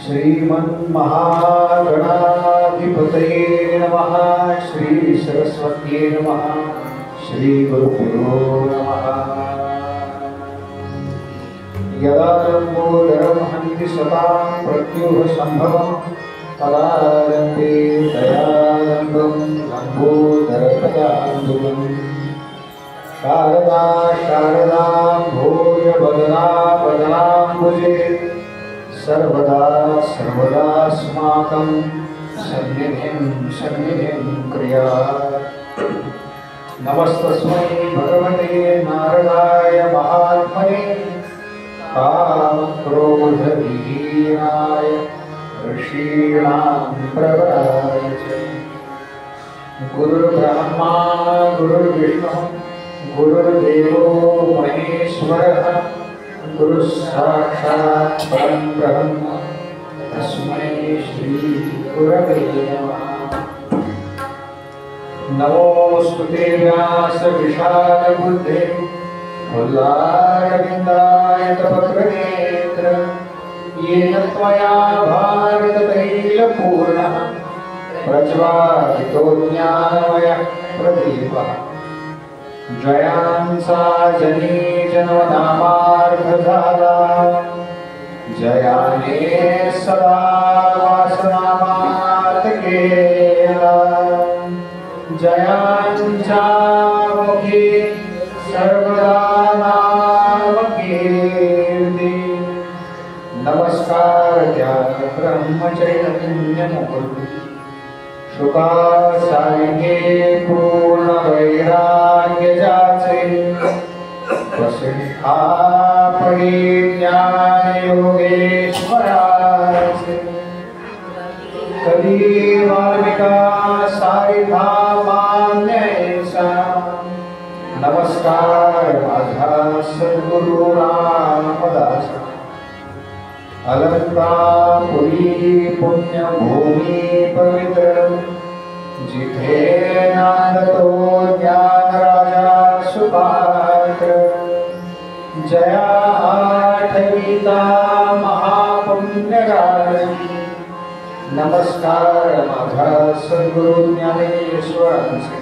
श्रीमन्महागणाधिपतये नमः। श्री सरस्वत्यै नमः। श्री गुरुभ्यो नमः। यदारम्भोदरं हन्ति सतां प्रत्युह सम्भवं तदारम्भे दयारम्भं लम्बोदरपदाम्बुजं शारदा शारदां भोजवदना वदनाम्बुजे सर्वदा सर्वदास्माकं सन्निधिं क्रियात्। नमस्तस्मै भगवते नारदाय महात्मने कामक्रोधविहीनाय ऋषीणां प्रवराय च। गुरुर्ब्रह्मा गुरुर्विष्णुः गुरुर्देवो महेश्वरः गुरु साक्षात् परं ब्रह्म तस्मै श्री गुरवे नमः। नमोस्तुते व्यास विशालबुद्धे फुल्लारविन्दायतवक्रनेत्र येन त्वया भारततैलपूर्णः प्रज्वालितो ज्ञानमयः प्रदीपः। जयांसा जनी जन्मनामार्धधारा जयाने सदा वासनामार्तकेला जयांचा मुखे सर्वदा नामकीर्ति। नमस्कार त्या ब्रह्मचैतन्यमूर्ति शुकासारिके पूर्ण वैराग्य जाचे वसिष्ठापरी ज्ञान योगेश्वराचे। कधी वाल्मिका सारिधा मान्यसा नमस्कार माझा सद्गुरु रामदास। अलंकापुरी पुण्यभूमी पवित्र जिथे नांदतो ज्ञान राजा सुपात्र। जया आठवीता महापुण्यगामी नमस्कार माझा सद्गुरु ज्ञानेश्वरांचे।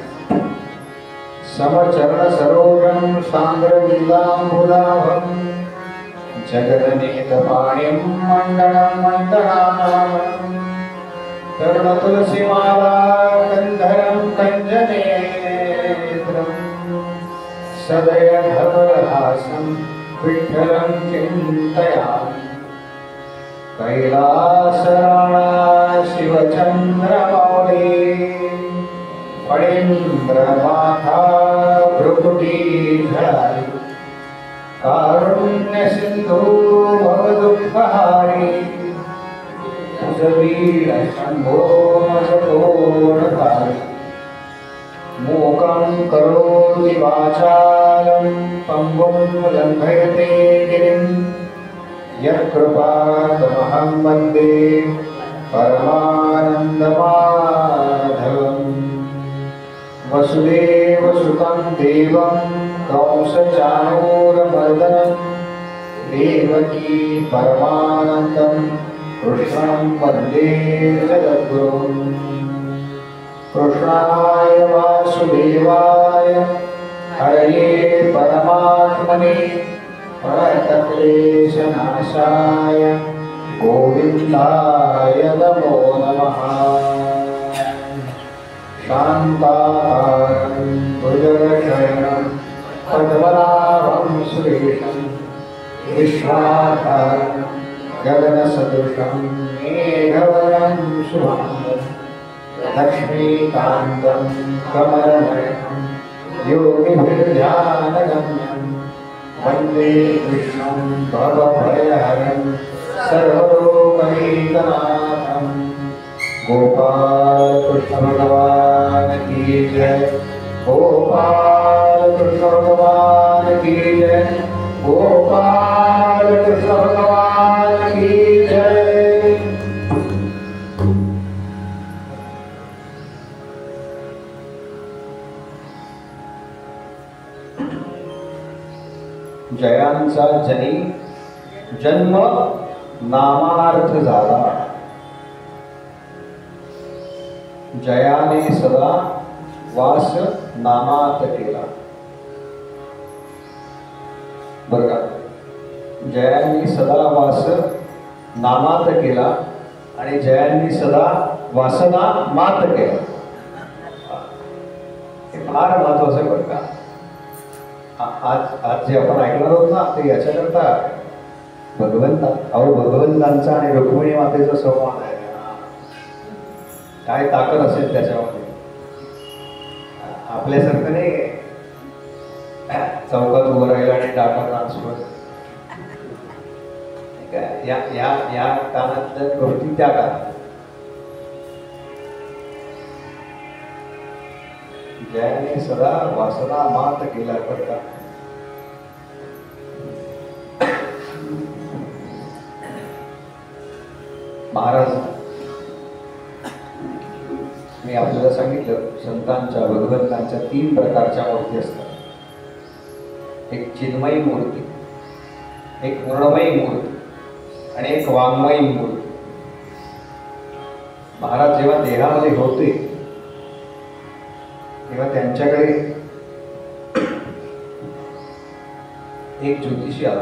समचरण सरोजं सांद्रविलांबुदाभं जगदनीतपाणिं मण्डनं मण्डनानामं तरुणतुलसीमाला कन्धरं कञ्जनेत्रं सदयधवलहासं विठ्ठलं चिन्तयामि कैलासराणा शिवचन्द्रमौली फणीन्द्रमाथा भ्रुकुटीधरारि कारुण्यसिन्धु भवदुःखहारी तुझवीर शम्भो मजकोणकारि मूकं करोति वाचालं पङ्गुं लङ्घयते गिरिं यत्कृपातमहं वन्दे परमानन्दमाधवम् वसुदेवसुतं देवं कंसचाणूरमर्दनं देवकी परमानन्दं कृष्णं वन्दे जगद्गुरुम् कृष्णाय वासुदेवाय हरये परमात्मने प्रणतक्लेशनाशाय गोविन्दाय नमो नमः शान्ताकारं भुजगशयनं पद्मनाभं सुरेशं विश्वाधारं गगनसदृशं मेघवर्णं शुभाङ्गं लक्ष्मीकान्तं कमलनयनं योगिभिर्ध्यानगम्यं वन्दे कृष्णं भवभयहरं सर्वलोकैकनाथं गोपाल कृष्ण भगवान की जय गोपाल कृष्ण भगवान की जय गोपाल कृष्ण भगवान की जय। जयांचा जनी जन्म नामार्थ झाला जयाने सदा वास नामात केला। बरं का, जयांनी सदा वास नामात केला आणि जयांनी सदा वासना मात केला। हे फार महत्वाचं आहे बरं का। आज जे आपण ऐकणार आहोत ना ते याच्याकरता भगवंतांचा आणि रुक्मिणी मातेचा संवाद आहे। काय ताकद असेल त्याच्यामध्ये, आपल्यासारखं नाही चौकात उभं राहिलं आणि डाटा ट्रान्सफर या कानातल्या गोष्टी त्या कानात। जयाने सदा वासना मात केला बरं का। महाराज, मी आपल्याला सांगितलं संतांच्या भगवंतांच्या 3 प्रकारच्या मूर्ती असतात। एक चिन्मयी मूर्ती, एक मृण्मयी मूर्ती आणि एक वाङ्मयी मूर्ती। महाराज जेव्हा देहामध्ये होते तेव्हा त्यांच्याकडे एक ज्योतिषी आला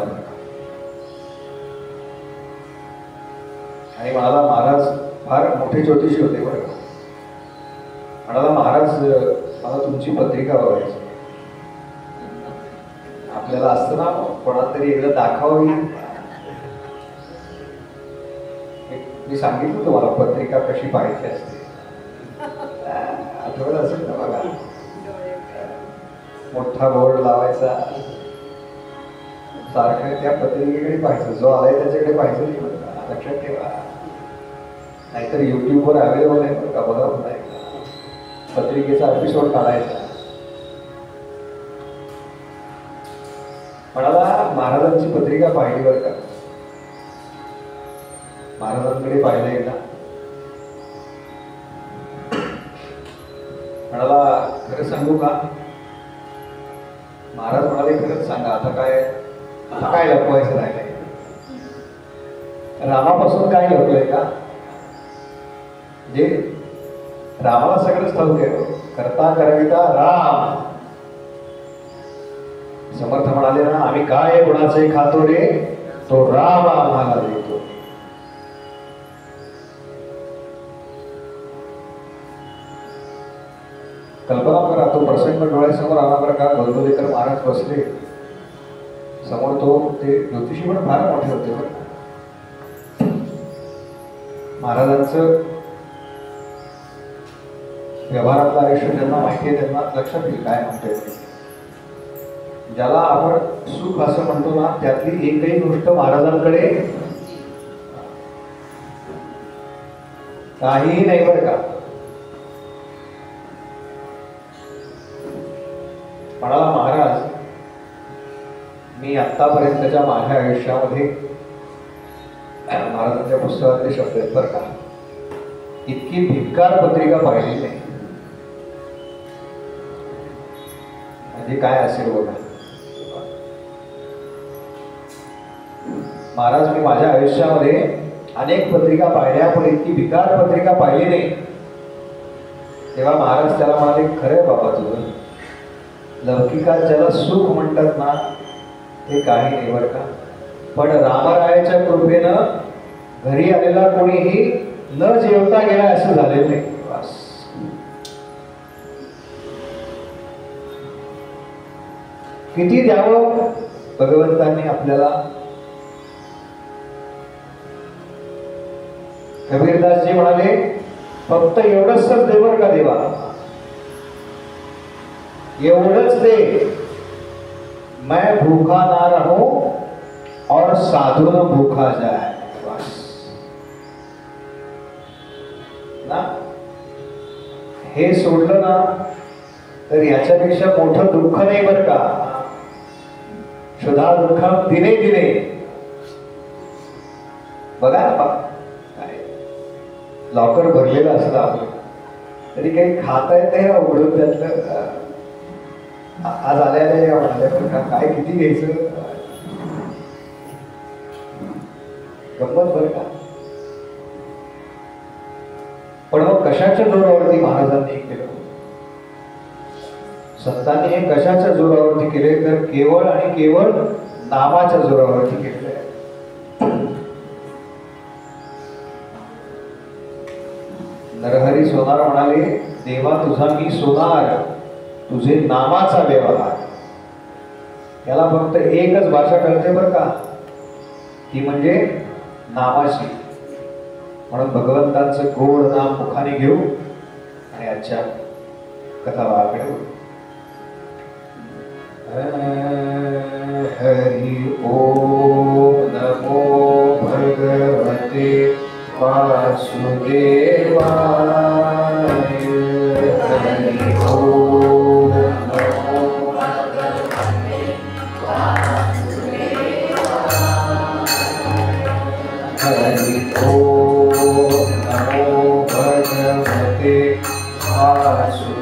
आणि म्हणाला, महाराज फार मोठे ज्योतिषी होते बरं का। म्हणाला, महाराज मला तुमची पत्रिका बघायची। आपल्याला असतं ना कोणाला तरी एकदा दाखवावी। मी सांगितलं तुम्हाला पत्रिका कशी पाहायची असते, आठवत असेल ना बघा। मोठा बोर्ड लावायचा, सारखं त्या पत्रिकेकडे पाहायचं, जो आलाय त्याच्याकडे पाहायचं नाही बरं का, लक्षात ठेवा। नाहीतर युट्यूबवर अवेलेबल आहे बरं का, बघा नाही पत्रिकेचा एपिसोड काढायचा। म्हणाला, महाराजांची पत्रिका पाहिली बरं का, महाराजांकडे पाहिलं एकदा। म्हणाला, खरं सांगू का? महाराज म्हणाले, खरंच सांगा, आता काय लपवायचं राहिलंय? रामापासून काय लपलंय का? जे रामाला सगळंच ठाऊक आहे, करता करविता राम। समर्थ म्हणाले ना, आम्ही काय गुणाचे खातो रे, तो राम आम्हाला देतो। कल्पना करा, तो प्रसंग डोळ्यासमोर आला बरं का। गोंदवलेकर महाराज बसले समोर तो ते ज्योतिषी पण फार मोठे होते बरं. महाराजांचं व्यवहारातलं आयुष्य ज्यांना माहिती आहे त्यांना लक्षात येईल काय म्हणतोय. ज्याला आपण सुख असं म्हणतो ना त्यातली एकही गोष्ट महाराजांकडे काहीही नाही बरं का. म्हणाला महाराज, मी आतापर्यंतच्या माझ्या आयुष्यामध्ये महाराजांच्या पुस्तकातले शब्द आहेत बरं का, इतकी भिक्कार पत्रिका पाहिली नाही. म्हणजे काय असेल बघा महाराज, मी माझ्या आयुष्यामध्ये अनेक पत्रिका पाहिल्या पण इतकी भिकार पत्रिका पाहिली नाही. तेव्हा महाराज त्याला म्हणाले, खरंय बाबा तुझं, लौकिकात ज्याला सुख म्हणतात ना ते काही नाही बरं का, पण रामरायाच्या कृपेनं घरी आलेला कोणीही न जेवता गेला असं झालेलं नाही. बस किती द्यावं भगवंतांनी आपल्याला. कबीरदासजी म्हणाले, फक्त एवढंच दे बरं का देवा, एवढंच दे, मैं भूखा ना रहूं और साधू न भूखा जाए. बस ना, हे सोडलं ना तर याच्यापेक्षा मोठं दुःख नाही बरं का. क्षुधा दुःख दिने दिने. बघा काय लॉकर भरलेलं असतं आपलं तरी काही खाता येत नाही ना उघडून त्यातलं. आज आल्या म्हणाल्या काय किती घ्यायचं गंमत बरं का. पण मग कशाच्या जोरावरती महाराजांनी केलं, संतांनी हे कशाच्या जोरावरती केले तर केवळ आणि केवळ नामाच्या जोरावरती केलेलं आहे. नरहरी सोनार म्हणाले, देवा तुझा मी सोनार, तुझे नामाचा व्यवहार. याला फक्त एकच भाषा कळते बरं का, ती म्हणजे नामाची. म्हणून भगवंतांचं गोड नाम मुखाने घेऊ आणि आजच्या कथाभागाकडे वळू. हरि ओम नमो भगवते वासुदेवाय. हरि ओम नमो भगवते वासुदेवाय. हरि ओम नमो भगवते वासुदेवाय.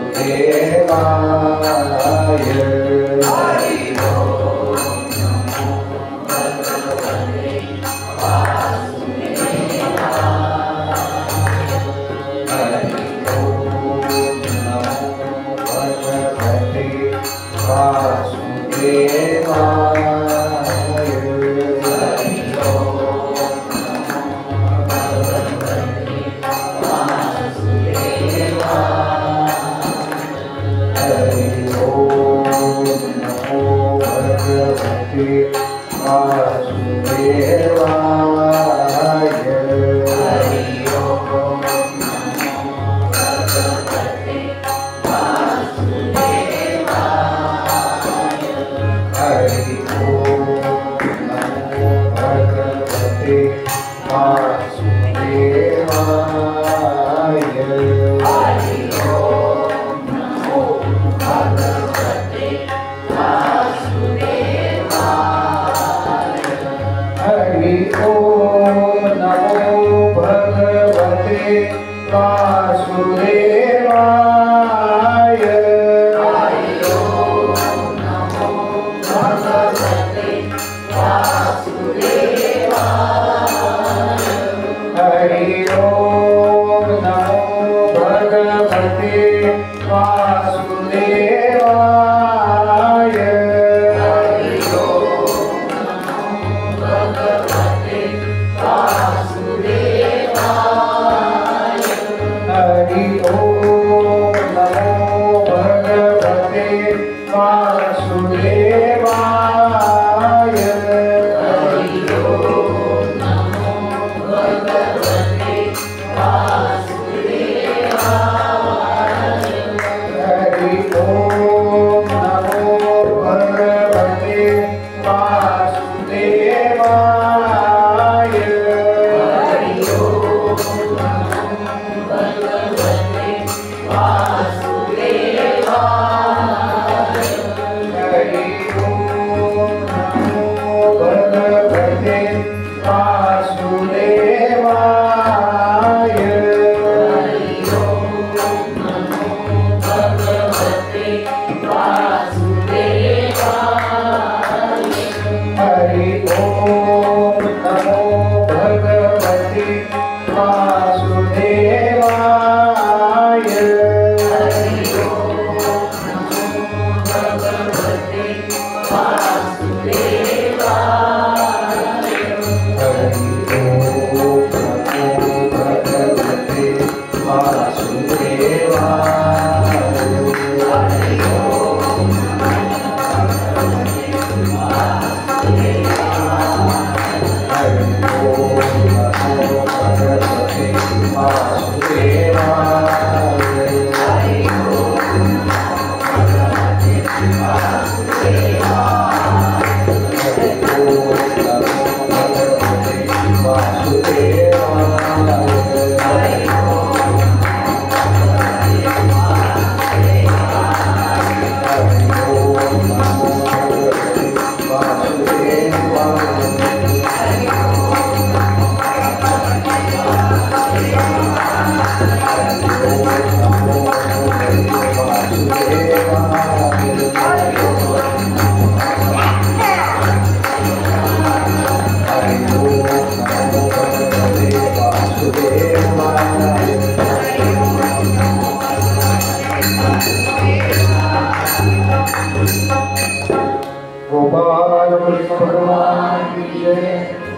गोपाल कृष्ण भगवान की जय,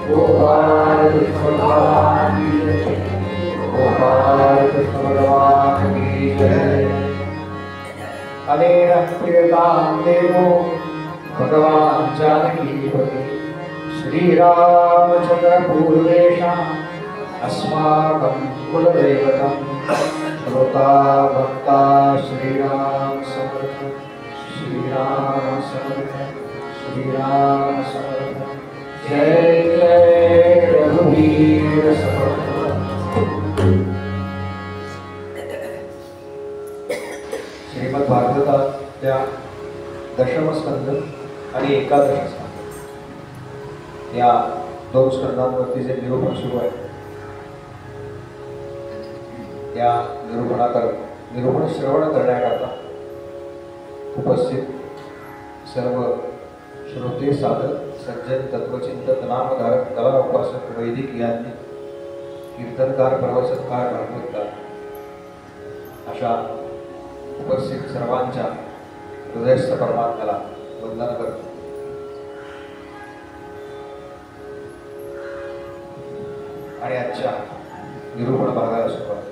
गोपाल कृष्ण भगवान की जय, गोपाल कृष्ण भगवान की जय। अनेन प्रियतां देवो भगवान जानकीपति श्री रामचंद्र पूर्वेशम् अस्माकं कुलदैवतं श्रोता भक्ता श्रीराम समर्थ, श्रीराम समर्थ, श्रीराम समर्थ। जय जय रघुवीर समर्थ। श्रीमद भागवताच्या दशम स्कंद आणि एकादश स्कंद या दोन स्कंदांवरती जे निरूपण सुरू आहे त्या निरूपण श्रवण करण्याकरता उपस्थित सर्व श्रोते साधक सज्जन तत्वचिंतक नामधारक कला उपासक वैदिक याज्ञ कीर्तनकार प्रवचनकार भागवतकार अशा उपस्थित सर्वांच्या हृदयस्थ परमात्म्याला वंदन करतो। आणि आजच्या निरूपण भागाला सुरुवात करतो।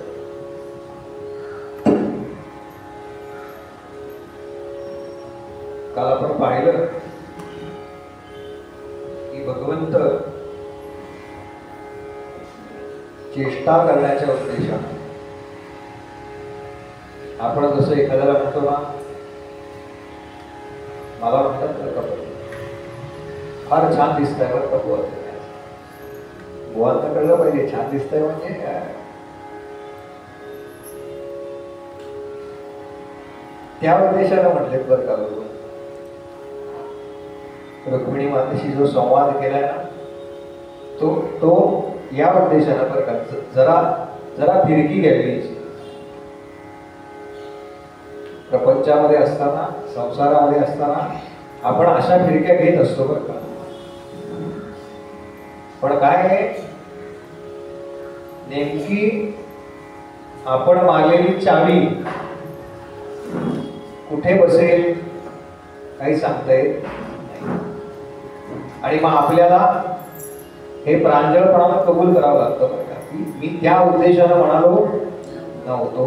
काल आपण पाहिलं की भगवंत चेष्टा करण्याच्या उद्देशाने आपण जसं एखाद्याला म्हणतो ना, मला म्हणतात तर कपडे फार छान दिसतंय बरं का बुवा, बुवांना कळलं पाहिजे छान दिसतंय म्हणजे त्या उद्देशाने म्हटलेत बरं का बरोबर। रुक्मिणी मातेशी जो संवाद केलाय ना तो या उद्देशाने बरं का, जरा फिरकी घ्यावी प्रपंचामध्ये असताना, संसारामध्ये असताना आपण अशा फिरक्या घेत असतो बरं का। पण काय आहे नेमकी आपण मागलेली चावी कुठे बसेल काही सांगता येत नाही। आणि मग आपल्याला हे प्रांजळपणाने कबूल करावं लागतं बरं का, की मी त्या उद्देशाने म्हणालो नव्हतो।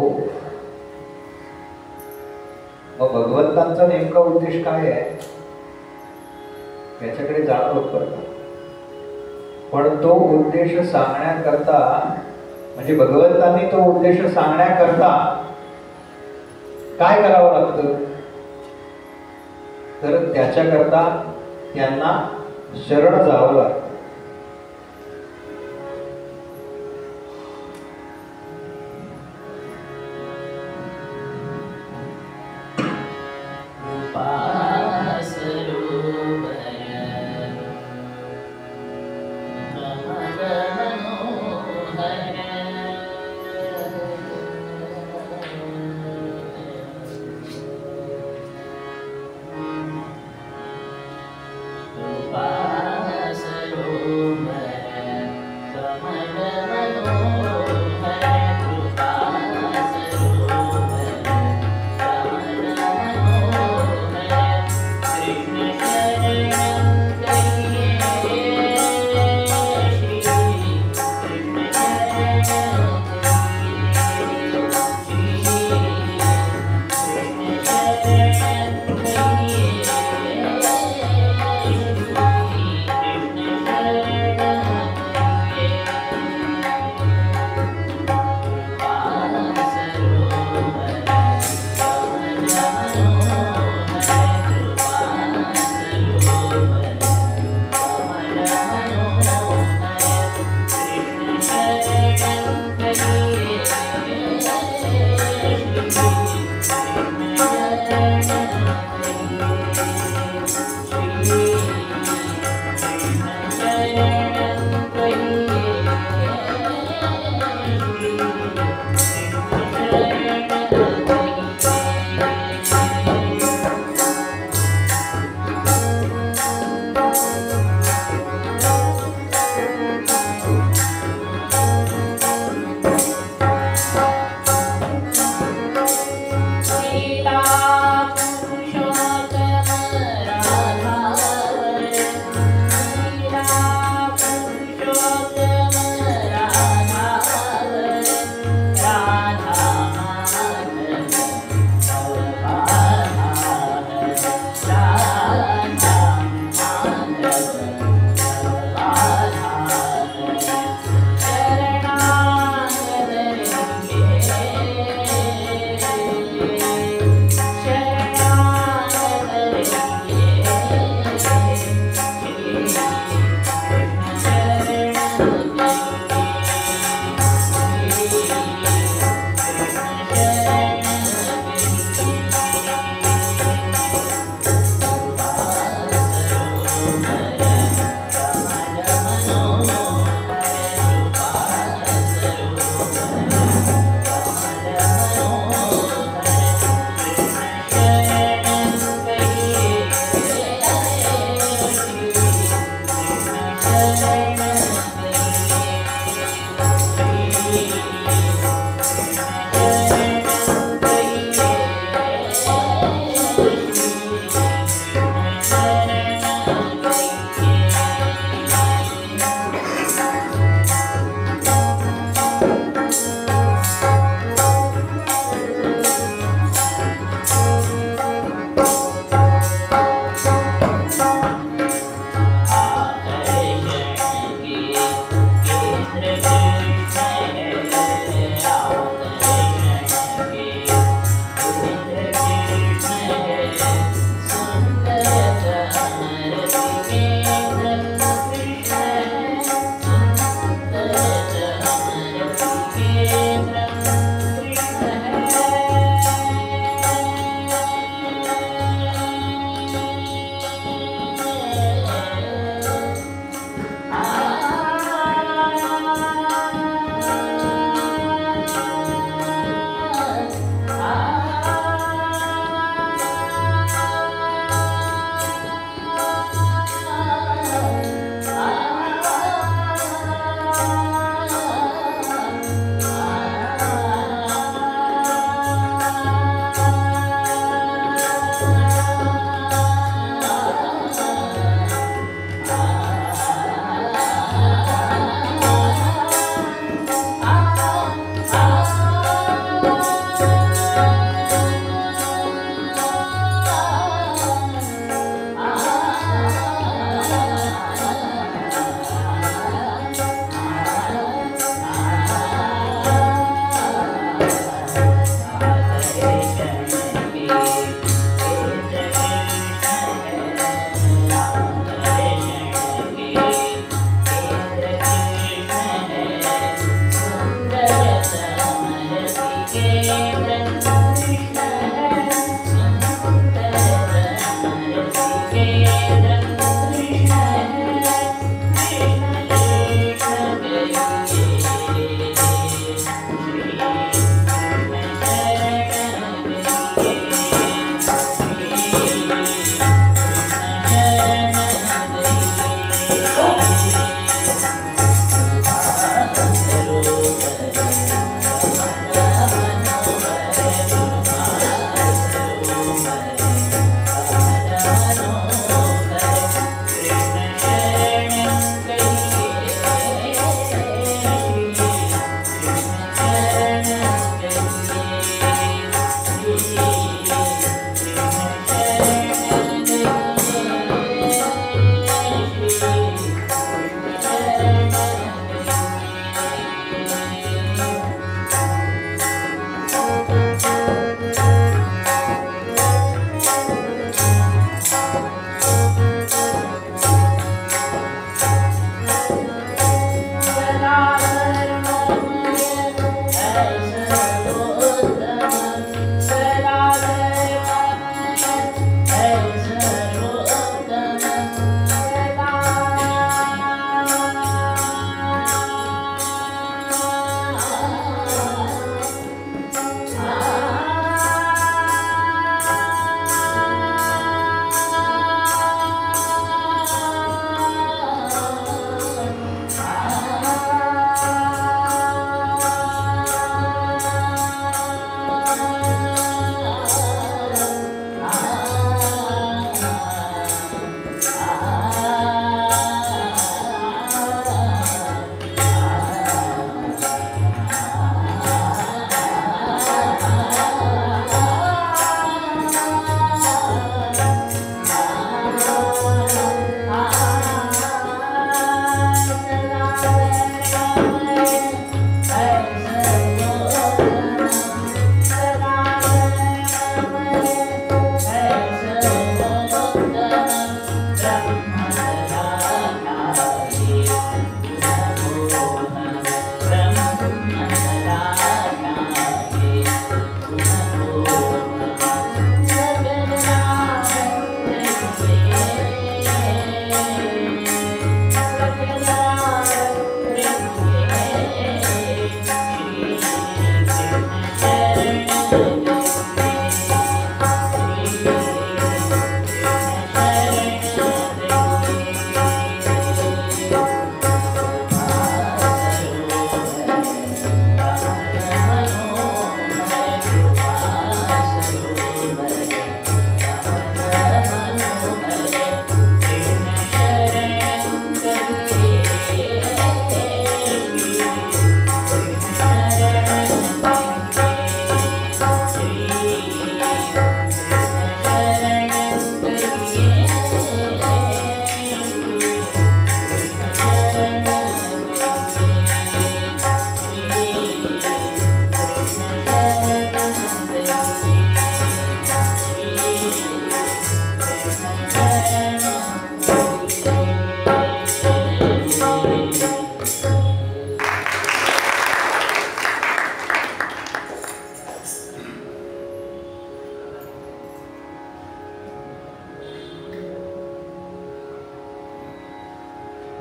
मग भगवंतांचा नेमका उद्देश काय आहे त्याच्याकडे जाणं होत बरं का। पण तो उद्देश सांगण्याकरता म्हणजे भगवंतांनी तो उद्देश सांगण्याकरता काय करावं लागतं तर त्याच्याकरता त्यांना शरण जावं लागतं।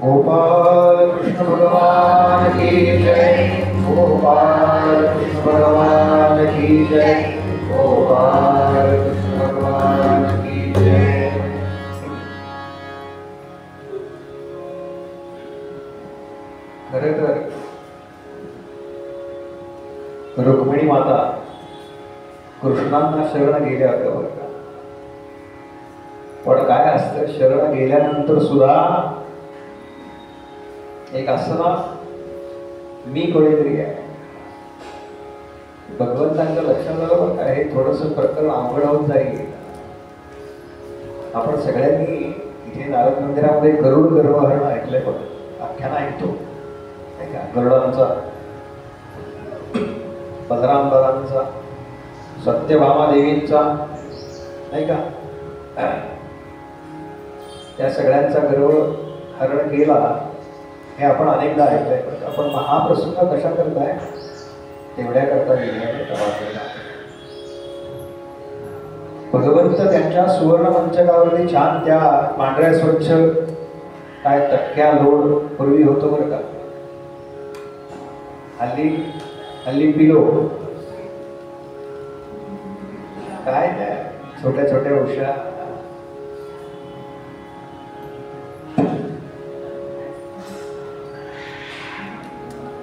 गोपाल कृष्ण भगवान की जय, गोपाल कृष्ण भगवान की जय, गोपाल कृष्ण भगवान की जय। खरं तर रुक्मिणी माता कृष्णांना शरण गेल्या होत्या बरं का, पण काय असतं शरण गेल्यानंतर सुद्धा एक असं ना मी कोणीतरी आहे भगवंतांच्या लक्षात आलं बरं का, हे थोडंसं प्रकरण अवघड होत जाईल. आपण सगळ्यांनी इथे नारद मंदिरामध्ये गरुड गर्वहरण ऐकलंय बघ, आख्यान ऐकतो नाही का, गरुडांचा, बलराम दादांचा, सत्यभामा देवींचा नाही का, त्या सगळ्यांचा गर्व हरण केला हे आपण अनेकदा ऐकलंय. आपण हा प्रसंग कशा करताय तेवढ्या करता येईल. भगवंत त्यांच्या सुवर्ण मंचकावरती छान त्या पांढऱ्या स्वच्छ काय तक्क्या लोड पूर्वी होतो बरं का, हल्ली पिलो काय त्या छोट्या छोट्या उशा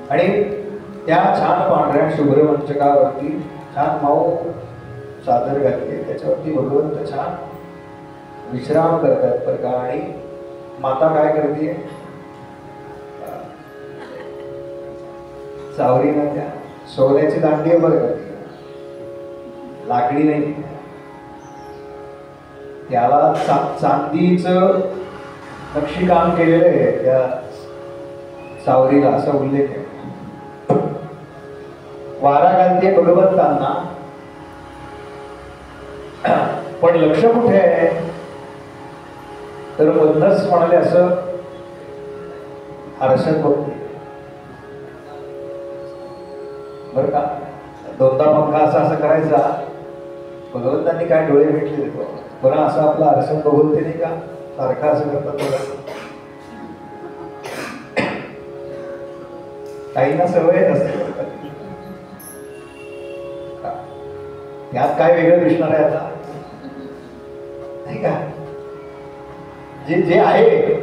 आणि त्या छान पांढऱ्या शुभ्र मंचकावरती छान मऊ चादर घातली, त्याच्यावरती भगवंत छान विश्राम करतात बरं का. आणि माता काय करते, चावरीनं त्या सोन्याची दांडी बरं का, लाकडी नाही, त्याला चांदीचं नक्षीकाम केलेलं आहे त्या सावरीला, असा उल्लेख आहे. वारा घालते भगवंतांना, पण लक्ष कुठे आहे तर मधनच म्हणाले असं आरशात बघते बरं का. दोनदा पंखा असा असं करायचा, भगवंतांनी काय डोळे भेटले देतो बरं, असं आपला आरशात बघून ते नाही का सारखा असं करतात बघा, काहींना सवय असते. यात काय वेगळं दिसणार आहे आता नाही का, जे जे आहे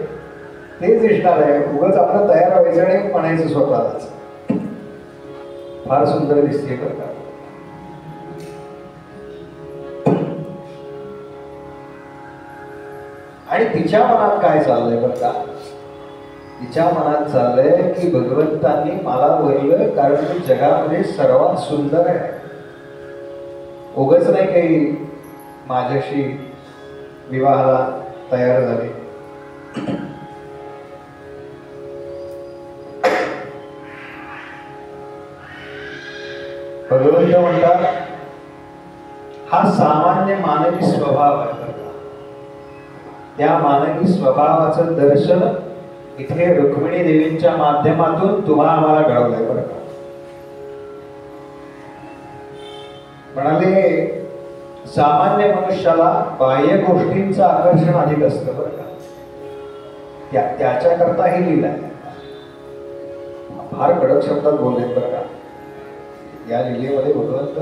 तेच दिसणार आहे. उगाच आपलं तयार व्हायचं आणि म्हणायचं स्वतःलाच फार सुंदर दिसते बरं का. आणि तिच्या मनात काय चाललंय बरं का, तिच्या मनात चाललंय की भगवंतांनी मला वरलं कारण मी जगामध्ये सर्वात सुंदर आहे, उगाच नाही काही माझ्याशी विवाहाला तयार झाले. भगवंत म्हणतात हा सामान्य मानवी स्वभाव आहे, त्या मानवी स्वभावाचं दर्शन इथे रुक्मिणी देवींच्या माध्यमातून तुम्हा आम्हाला घडवलंय बरं का. म्हणाले सामान्य मनुष्याला बाह्य गोष्टींचं आकर्षण अधिक असतं बरं का, त्याच्याकरता ही लीला आहे. फार कडक शब्दात बोलले बरं का, या लीलेमध्ये भगवंत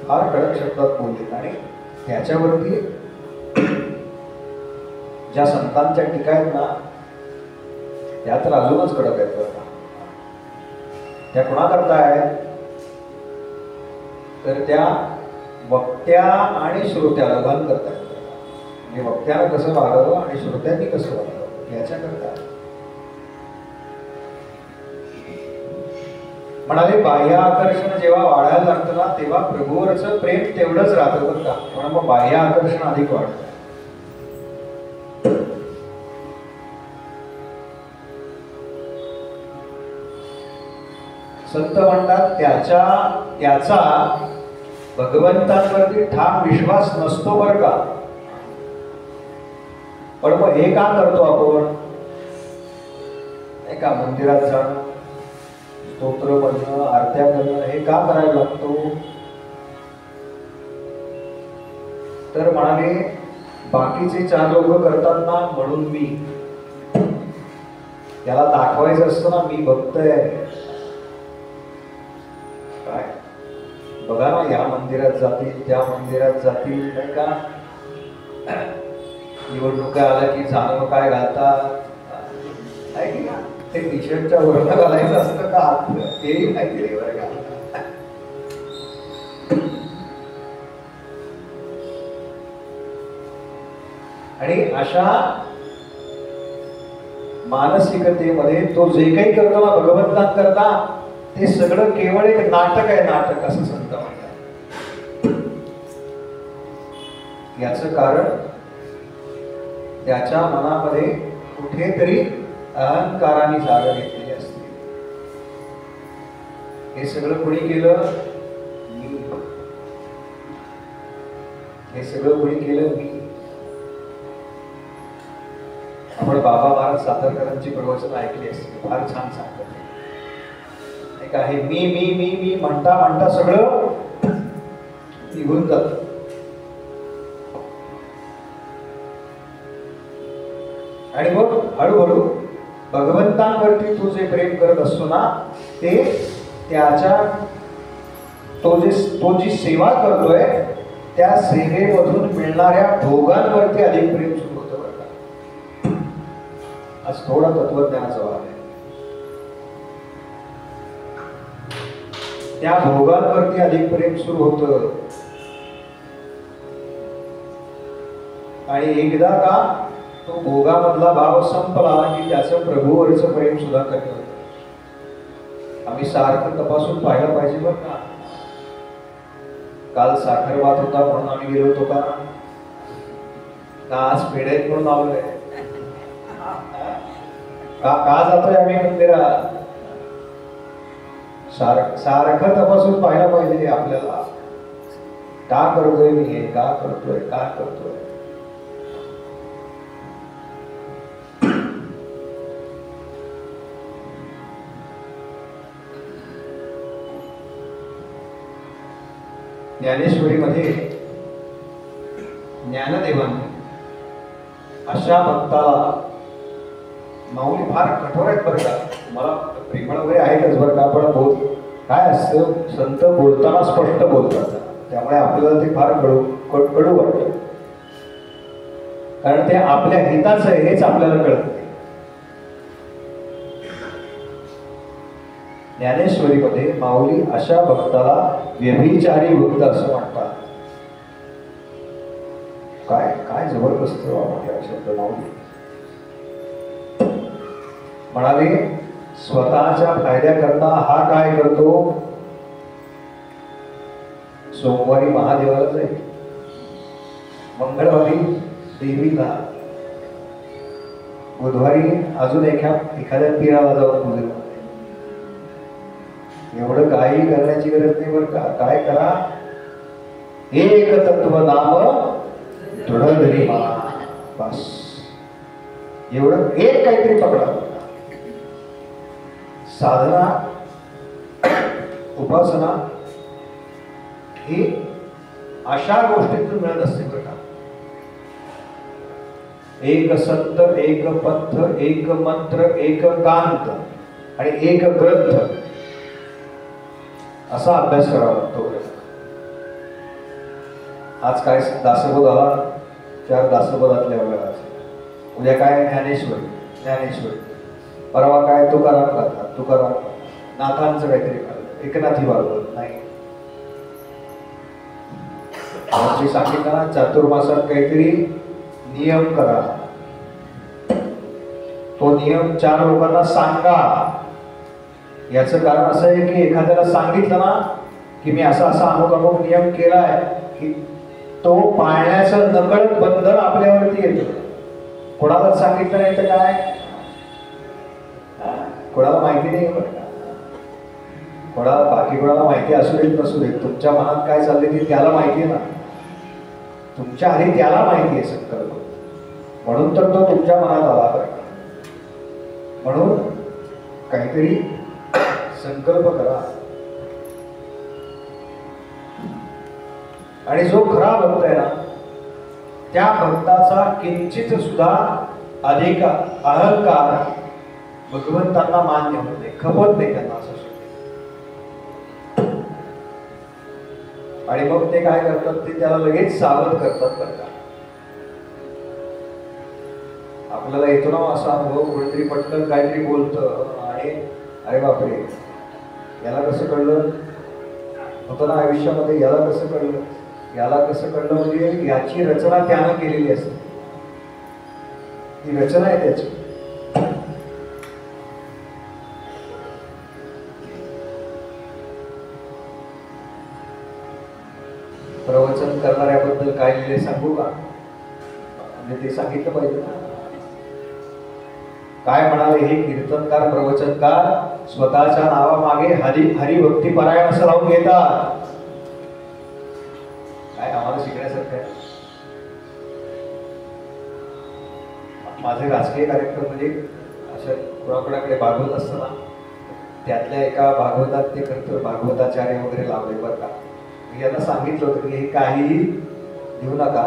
फार कडक शब्दात बोलले. आणि त्याच्यावरती ज्या संतांच्या टीका आहेत ना त्या तर अजूनच कडक आहेत बरं का. त्या कुणा करता आहेत तर त्या वक्त्या आणि श्रोत्याला बंद करतात. म्हणजे वक्त्याला कसं वागावं आणि श्रोत्यांनी कसं वागावं याच्याकरता. म्हणाले बाह्य आकर्षण जेव्हा वाढायला लागतं ना तेव्हा प्रभूवरचं प्रेम तेवढंच राहतं बरं का, म्हणून मग बाह्य आकर्षण अधिक वाढतं. संत म्हणतात त्याचा भगवंतांवरती ठाम विश्वास नसतो बरं का. पण मग हे का करतो आपण? नाही का, मंदिरात जाणं, स्तोत्र म्हणणं, आरत्या करणं, हे का करायला लागतो? तर म्हणाले बाकीचे 4 लोक करतात ना म्हणून मी. त्याला दाखवायचं असतं ना मी भक्त आहे. काय बघा ना, या मंदिरात जातील, त्या मंदिरात जातील, नाही का, निवडणुका आल्या की जाणं काय घालतात, आहे की ना, ते टी शर्टच्या वरनं घालायचं असतं का तेही माहिती नाही बरं का. आणि अशा मानसिकतेमध्ये तो जे काही करतो ना भगवंतांकरता, ते सगळं केवळ एक नाटक आहे, नाटक, असं संत म्हणतात. याचं कारण त्याच्या मनामध्ये कुठेतरी अहंकाराने जागा घेतलेली असते. हे सगळं कोणी केलं? मी. हे सगळं कोणी केलं? मी. आपण बाबा महाराज सातारकरांची प्रवचन ऐकली असते, फार छान सांगतात. नाही का, हे मी मी मी मी म्हणता म्हणता सगळं निघून जात. आणि मग हळूहळू भगवंतांवरती तू जे प्रेम करत असतो ना, ते त्याच्या तो जी सेवा करतोय त्या सेवेमधून मिळणाऱ्या भोगांवरती अधिक प्रेम सुरू होतं बरं का. आज थोडा तत्वज्ञानाचा भाग आहे. त्या भोगांवरती अधिक प्रेम सुरू होतं. आणि एकदा का तो भोगामधला भाव संपला की त्याचं प्रभूवरचं प्रेम सुद्धा कमी होतं. आम्ही सारखं तपासून पाहायला पाहिजे बरं का. काल साखर भात होता म्हणून आम्ही गेलो होतो का आज पेढे म्हणून आलोय का जातोय आम्ही मंदिरात? सारखं तपासून पाहायला पाहिजे आपल्याला. का करतोय मी हे? का करतोय? का करतोय? ज्ञानेश्वरीमध्ये ज्ञानदेवांनी अशा भक्ताला, माऊली फार कठोर आहेत बरं का, मला प्रेमळ वगैरे आहेतच बरं का, पण काय असतं, संत बोलताना स्पष्ट बोलतात, त्यामुळे आपल्याला ते फार कडू वाटतं. कारण ते आपल्या हिताचं आहे हेच आपल्याला कळत नाही. ज्ञानेश्वरीमध्ये माऊली अशा भक्ताला व्यभिचारी भक्त असं म्हणतात. काय काय जबरदस्त वापरला शब्द माऊली. म्हणाले स्वतःच्या फायद्याकरता हा काय करतो? सोमवारी महादेवाला जाईल, मंगळवारी देवीला, बुधवारी अजून एखाद्या पीराला जाऊन पूजन. एवढं काही करण्याची गरज नाही बरं का. काय करा, एक तत्व नाम दृढधरी बस, एवढं एक काहीतरी पकडा. साधना, उपासना ही अशा गोष्टीतून मिळत असते बरं का. एक संत, एक पंथ, एक मंत्र, एक कांत आणि एक ग्रंथ, असा अभ्यास करावा लागतो. आज काय दासबोध आला, 4 दासबोधातल्या वेळाचे. उद्या काय ज्ञानेश्वरी, ज्ञानेश्वरी. परवा काय तुकाराम करतात, तुकाराम, नाथांचं काहीतरी करतात, एकनाथी भागवत नाही. सांगितलं ना, चातुर्मासात काहीतरी नियम करा. तो नियम 4 लोकांना सांगा. याचं कारण असं आहे की एखाद्याला सांगितलं ना की मी असा अमुक नियम केलाय, की तो पाळण्याचं नकळत बंधन आपल्यावरती येतं. कोणालाच सांगितलं नाही तर काय, कोणाला माहिती नाही बरं का. कोणाला, बाकी कोणाला माहिती असू देत नसू देत, तुमच्या मनात काय चाललंय ते त्याला माहिती आहे ना. तुमच्या आधी त्याला माहिती आहे संकल्प. म्हणून तर तो तुमच्या मनात आला बरं का. म्हणून काहीतरी संकल्प करा आणि जो खरा भक्त आहे ना त्या भक्ताचा किंचित सुद्धा अधिक अहंकार भगवंतांना मान्य होत नाही, खपत नाही त्यांना असं. आणि मग ते काय करतात, ते त्याला लगेच सावध करतात बरं का. आपल्याला येतो ना असा अनुभव, कोणीतरी पटकन काहीतरी बोलतं आणि अरे बापरे याला कसं कळलं होतं ना आयुष्यामध्ये, याला कसं कळलं, याला कसं कळलं, म्हणजे याची रचना त्यानं केलेली असते, ही रचना आहे त्याची. प्रवचन करणाऱ्याबद्दल काय लिहिले सांगू का, म्हणजे ते सांगितलं पाहिजे ना. काय म्हणाले हे कीर्तनकार प्रवचनकार स्वतःच्या नावामागे हरिभक्ती परायण असं लावून घेतात. काय आम्हाला शिकण्यासारखं आहे. माझे राजकीय कार्यक्रम म्हणजे अशा कुणाकुणाकडे भागवत असताना त्यातल्या एका भागवतात ते करतो भागवताचार्य वगैरे लावले बरं का. मी यांना सांगितलं होतं की हे काहीही देऊ नका,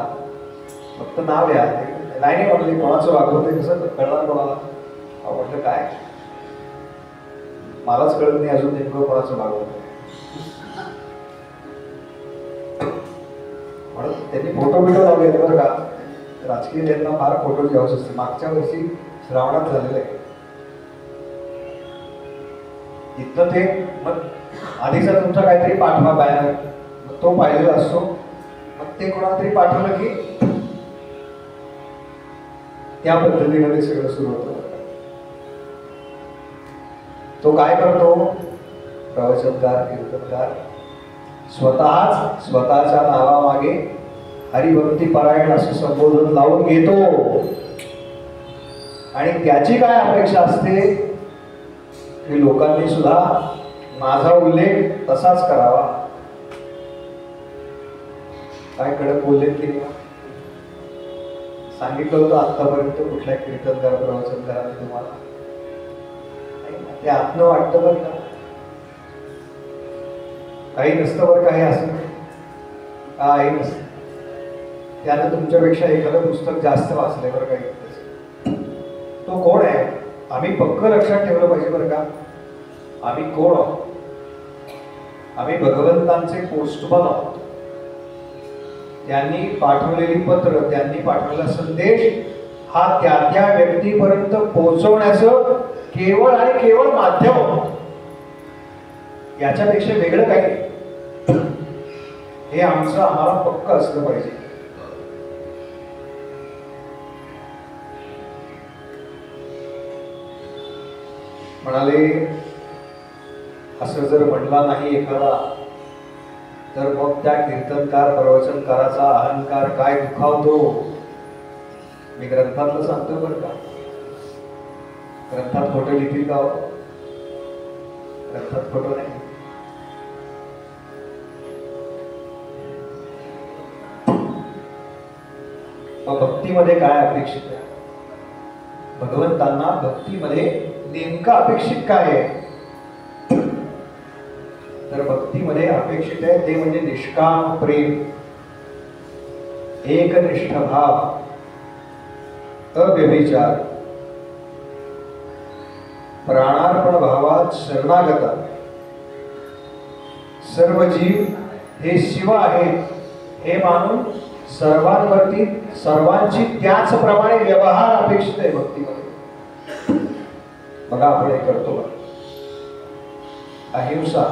फक्त नाव या. नाही म्हटलं कोणाचं भागवत आहे कसं कळणार कोणाला. म्हटलं काय मलाच कळत नाही अजून नेमकं कोणाचं भागवत. म्हणून त्यांनी फोटो बिटो लावले बरं का. राजकीय नेत्यांना फार फोटो घ्यावंच असते. मागच्या वर्षी श्रावणात झालेलं आहे इथं ते. मग आधीचा तुमचा काहीतरी पाठवा बॅनर, तो पाहिलेला असतो, मग ते कोणाला तरी पाठवलं की त्या पद्धतीने ते सगळं सुरू होतं. तो काय करतो प्रवचनकार कीर्तनकार, स्वतःच्या नावामागे हरिभक्ती परायण असं संबोधन लावून घेतो. आणि त्याची काय अपेक्षा असते की लोकांनी सुद्धा माझा उल्लेख तसाच करावा. काय कडक बोलले की सांगितलं होतं आतापर्यंत कुठल्या कीर्तनकार प्रवचनकाराने तुम्हाला, ते आत्म वाटतं बरं का. काही नसतं बरं, काही असं काही नसतं. त्यानं तुमच्यापेक्षा एखादं पुस्तक जास्त वाचलंय बरं काही. तो कोण आहे आम्ही पक्क लक्षात ठेवलं पाहिजे बरं का. आम्ही कोण आहोत, आम्ही भगवंतांचे पोस्टमन आहोत. त्यांनी पाठवलेली पत्र, त्यांनी पाठवलेला संदेश हा त्या त्या व्यक्तीपर्यंत पोहोचवण्याचं केवळ आणि केवळ माध्यम, याच्यापेक्षा वेगळं काही नाही. हे आमचं आम्हाला पक्क असलं पाहिजे. म्हणाले असं जर म्हणला नाही एखादा तर मग त्या कीर्तनकार प्रवचनकाराचा अहंकार काय दुखावतो. मी ग्रंथातलं सांगतो बरं का. ग्रंथात खोटं लिहितील का? ग्रंथात खोटं नाही. मग भक्तीमध्ये काय अपेक्षित आहे? भगवंतांना भक्तीमध्ये नेमकं अपेक्षित काय आहे? तर भक्तीमध्ये अपेक्षित आहे ते म्हणजे निष्काम प्रेम, एकनिष्ठ भाव, अव्यभिचार, प्राणार्पण भावात शरणागता, सर्व जीव हे शिव आहेत हे मानून सर्वांवरती सर्वांची त्याचप्रमाणे व्यवहार अपेक्षित आहे भक्तीमध्ये. बघा आपण हे करतो. अहिंसा,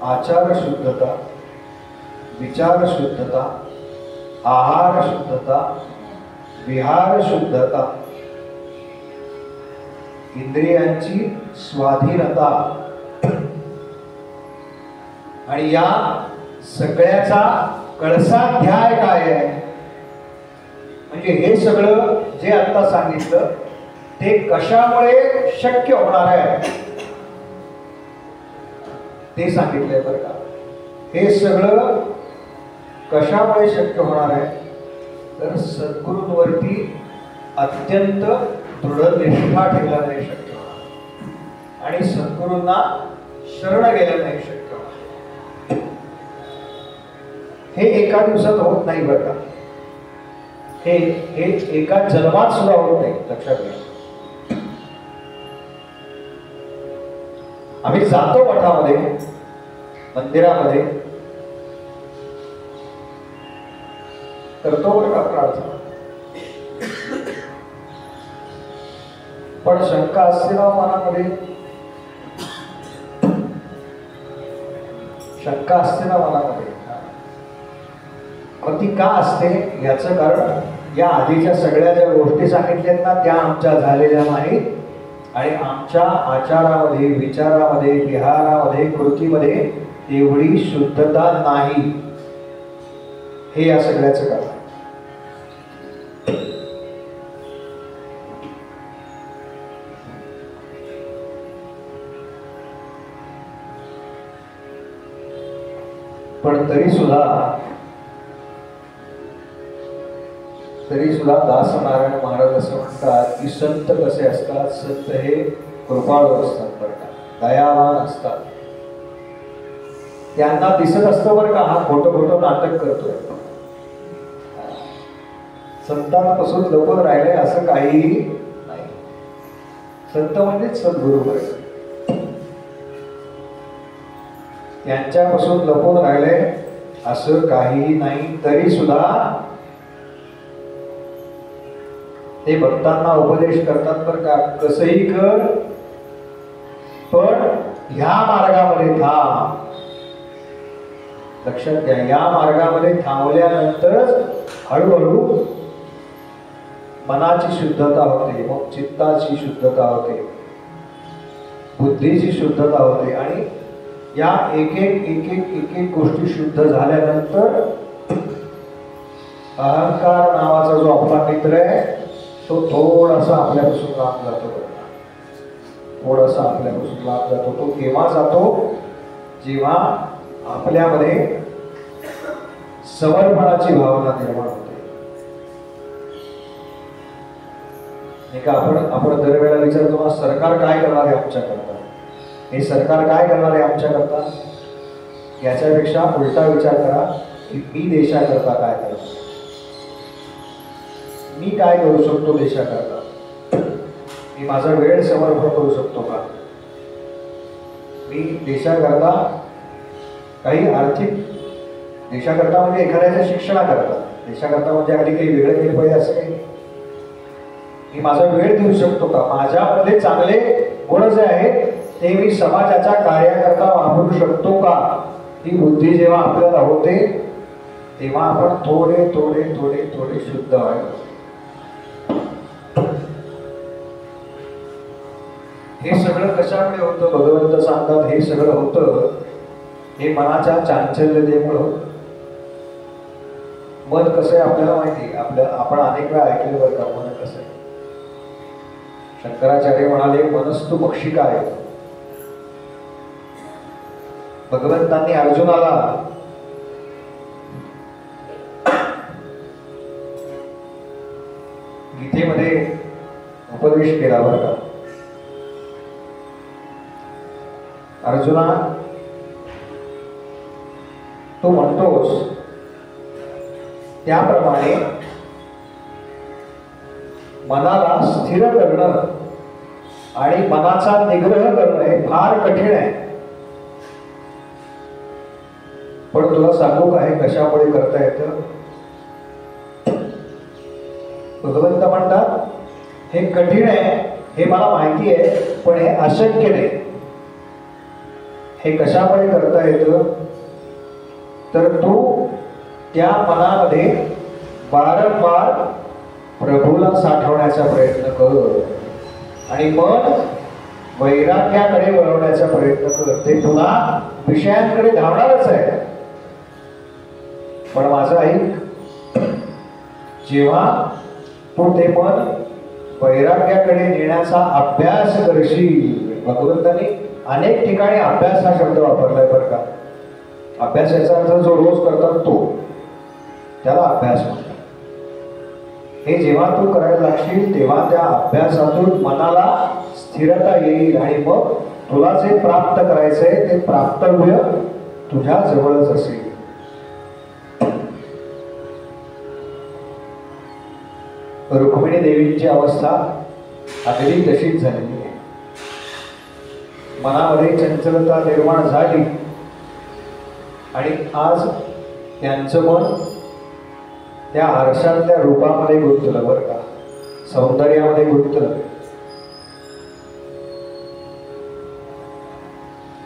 आचार शुद्धता, विचार शुद्धता, आहार शुद्धता, विहार शुद्धता, इंद्रियांची स्वाधीनता. आणि या सगळ्याचा कळसाध्याय काय आहे? म्हणजे हे सगळं जे आता सांगितलं ते कशामुळे शक्य होणार आहे ते सांगितलंय बरं का. हे सगळं कशामुळे शक्य होणार आहे तर सद्गुरूंवरती अत्यंत दृढ निष्ठा ठेवला नाही शक्य होणार आणि सद्गुरूंना शरण गेलं नाही शक्य होणार. हे एका दिवसात होत नाही बरं का. हे एका जन्मात सुद्धा होत नाही, लक्षात घ्या. आम्ही जातो मठामध्ये, मंदिरामध्ये, करतो बरं का प्रार्थना, पण शंका असते ना मनामध्ये, शंका असते ना मनामध्ये. पण ती का असते याचं कारण या आधीच्या सगळ्या ज्या गोष्टी सांगितल्यात ना त्या आमच्या झालेल्या नाहीत आणि आमच्या आचारामध्ये, विचारामध्ये, विहारामध्ये, कृतीमध्ये तेवढी शुद्धता नाही. हे या सगळ्याचं कारण. पण तरी सुद्धा दास नारायण महाराज असं म्हणतात की संत कसे असतात, संत हे कृपाळू असतात बरं का, दयावान असतात. त्यांना दिसत असतं बरं का हा खोटं नाटक करतोय. संतांपासून लपून राहिले असं काहीही नाही. संत म्हणजेच सद्गुरू बरं, त्यांच्यापासून लपून राहिले असं काहीही नाही. तरी सुद्धा ते भक्तांना उपदेश करतात बरं का, कसंही कर पण ह्या मार्गामध्ये थांब. लक्षात घ्या, या मार्गामध्ये थांबल्यानंतरच हळूहळू मनाची शुद्धता होते, मग चित्ताची शुद्धता होते, बुद्धीची शुद्धता होते आणि या एक एक गोष्टी शुद्ध झाल्यानंतर अहंकार नावाचा जो आपला मित्र आहे तो थोडासा आपल्यापासून लांब जातो. थोडासा आपल्यापासून लांब जातो. तो केव्हा जातो, जेव्हा आपल्यामध्ये समर्पणाची भावना निर्माण होते. नाही का, आपण दरवेळेला विचारतो ना, सरकार काय करणार आहे आमच्याकरता, हे सरकार काय करणार आहे आमच्याकरता. याच्यापेक्षा उलटा विचार करा की मी देशाकरता काय करतो, मी काय करू शकतो देशाकरता, मी माझा वेळ समर्पण करू शकतो का, मी देशाकरता काही आर्थिक, देशाकरता म्हणजे एखाद्याच्या शिक्षणाकरता, देशाकरता म्हणजे अगदी काही वेगळं केलं पाहिजे असं काही, मी माझा वेळ देऊ शकतो का, माझ्यामध्ये चांगले गुण जे आहेत ते मी समाजाच्या कार्याकरता वापरू शकतो का. ही बुद्धी जेव्हा आपल्याला होते तेव्हा आपण थोडे थोडे थोडे थोडे शुद्ध व्हायला. हे सगळं कशामुळे होतं, भगवंत सांगतात हे सगळं होतं हे मनाच्या चांचल्यतेमुळे होतं. मन कसं आहे आपल्याला माहिती, आपण अनेक वेळा ऐकलं बरं का, मन कसं आहे. शंकराचार्य म्हणाले मनस्तु पक्षिका आहे. भगवंतांनी अर्जुनाला गीतेमध्ये उपदेश केला बरं का. अर्जुना, तू म्हणतोस त्याप्रमाणे मनाला स्थिर करणं आणि मनाचा निग्रह करणं हे फार कठीण आहे. पण तुला सांगू का हे कशामुळे करता येतं. भगवंत म्हणतात हे कठीण आहे, हे मला माहिती आहे, पण हे अशक्य नाही. हे कशामुळे करता येतं, तर तू त्या मनामध्ये वारंवार प्रभूला साठवण्याचा प्रयत्न कर आणि मन वैराग्याकडे वळवण्याचा प्रयत्न कर. ते पुन्हा विषयांकडे धावणारच आहे. पण माझं ऐक, जेव्हा तू ते मन वैराग्याकडे नेण्याचा अभ्यास करशील, भगवंतांनी अनेक ठिकाणी अभ्यास हा शब्द वापरलाय बरं का. अभ्यास याचा अर्थ जो रोज करतात तो, त्याला अभ्यास म्हणतात. हे जेव्हा तू करायला लागशील तेव्हा त्या अभ्यासातून मनाला स्थिरता येईल आणि मग तुला जे प्राप्त करायचंय ते प्राप्तव्य तुझ्या जवळच असेल. रुक्मिणी देवींची अवस्था अगदी तशीच झालेली आहे. मनामध्ये चंचलता निर्माण झाली आणि आज त्यांचं मन त्या आरशातल्या रूपामध्ये गुंतलं बरं का, सौंदर्यामध्ये गुंतलं.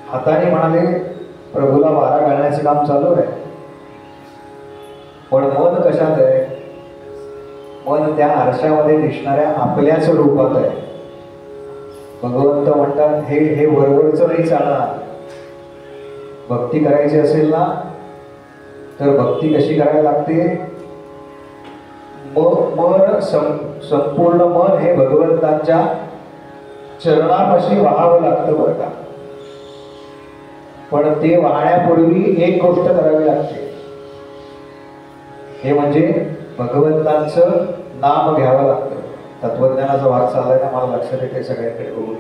हाताने म्हणाले प्रभूला वारा घालण्याचे काम चालू आहे, पण मन कशात आहे? मन त्या आरशामध्ये दिसणाऱ्या आपल्याच रूपात आहे. भगवंत म्हणतात हे वरवरचं नाही चालणार. भक्ती करायची असेल ना तर भक्ती कशी करायला लागते? मन संपूर्ण मन हे भगवंतांच्या चरणापाशी वाहावं लागतं बरं का. पण ते वाहण्यापूर्वी एक गोष्ट करावी लागते, हे म्हणजे भगवंतांचं नाम घ्यावं लागतं. तत्वज्ञानाचा भाग चाललाय ना, मला लक्षात येते सगळ्यांकडे बघून.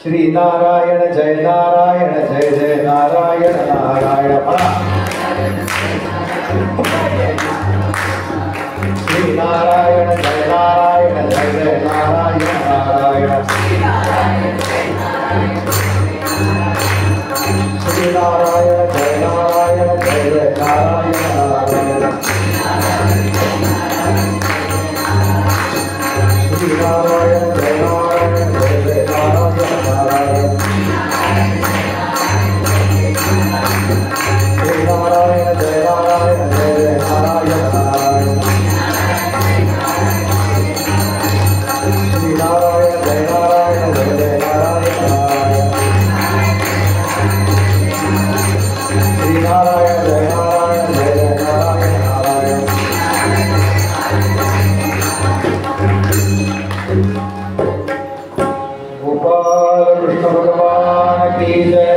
श्री नारायण जय नारायण जय जय नारायण नारायण. श्री नारायण जय नारायण जय जय नारायण नारायण. श्री नारायण जय नारायण जय जय नारायण नारायण. श्री नारायण जय नारायण जय जय नारायण नारायण. श्री नारायण जय नारायण जय जय नारायण नारायण. श्री नारायण जय नारायण जय जय नारायण नारायण. श्री नारायण जय नारायण जय जय नारायण नारायण. गोपाल कृष्ण भगवान की जय.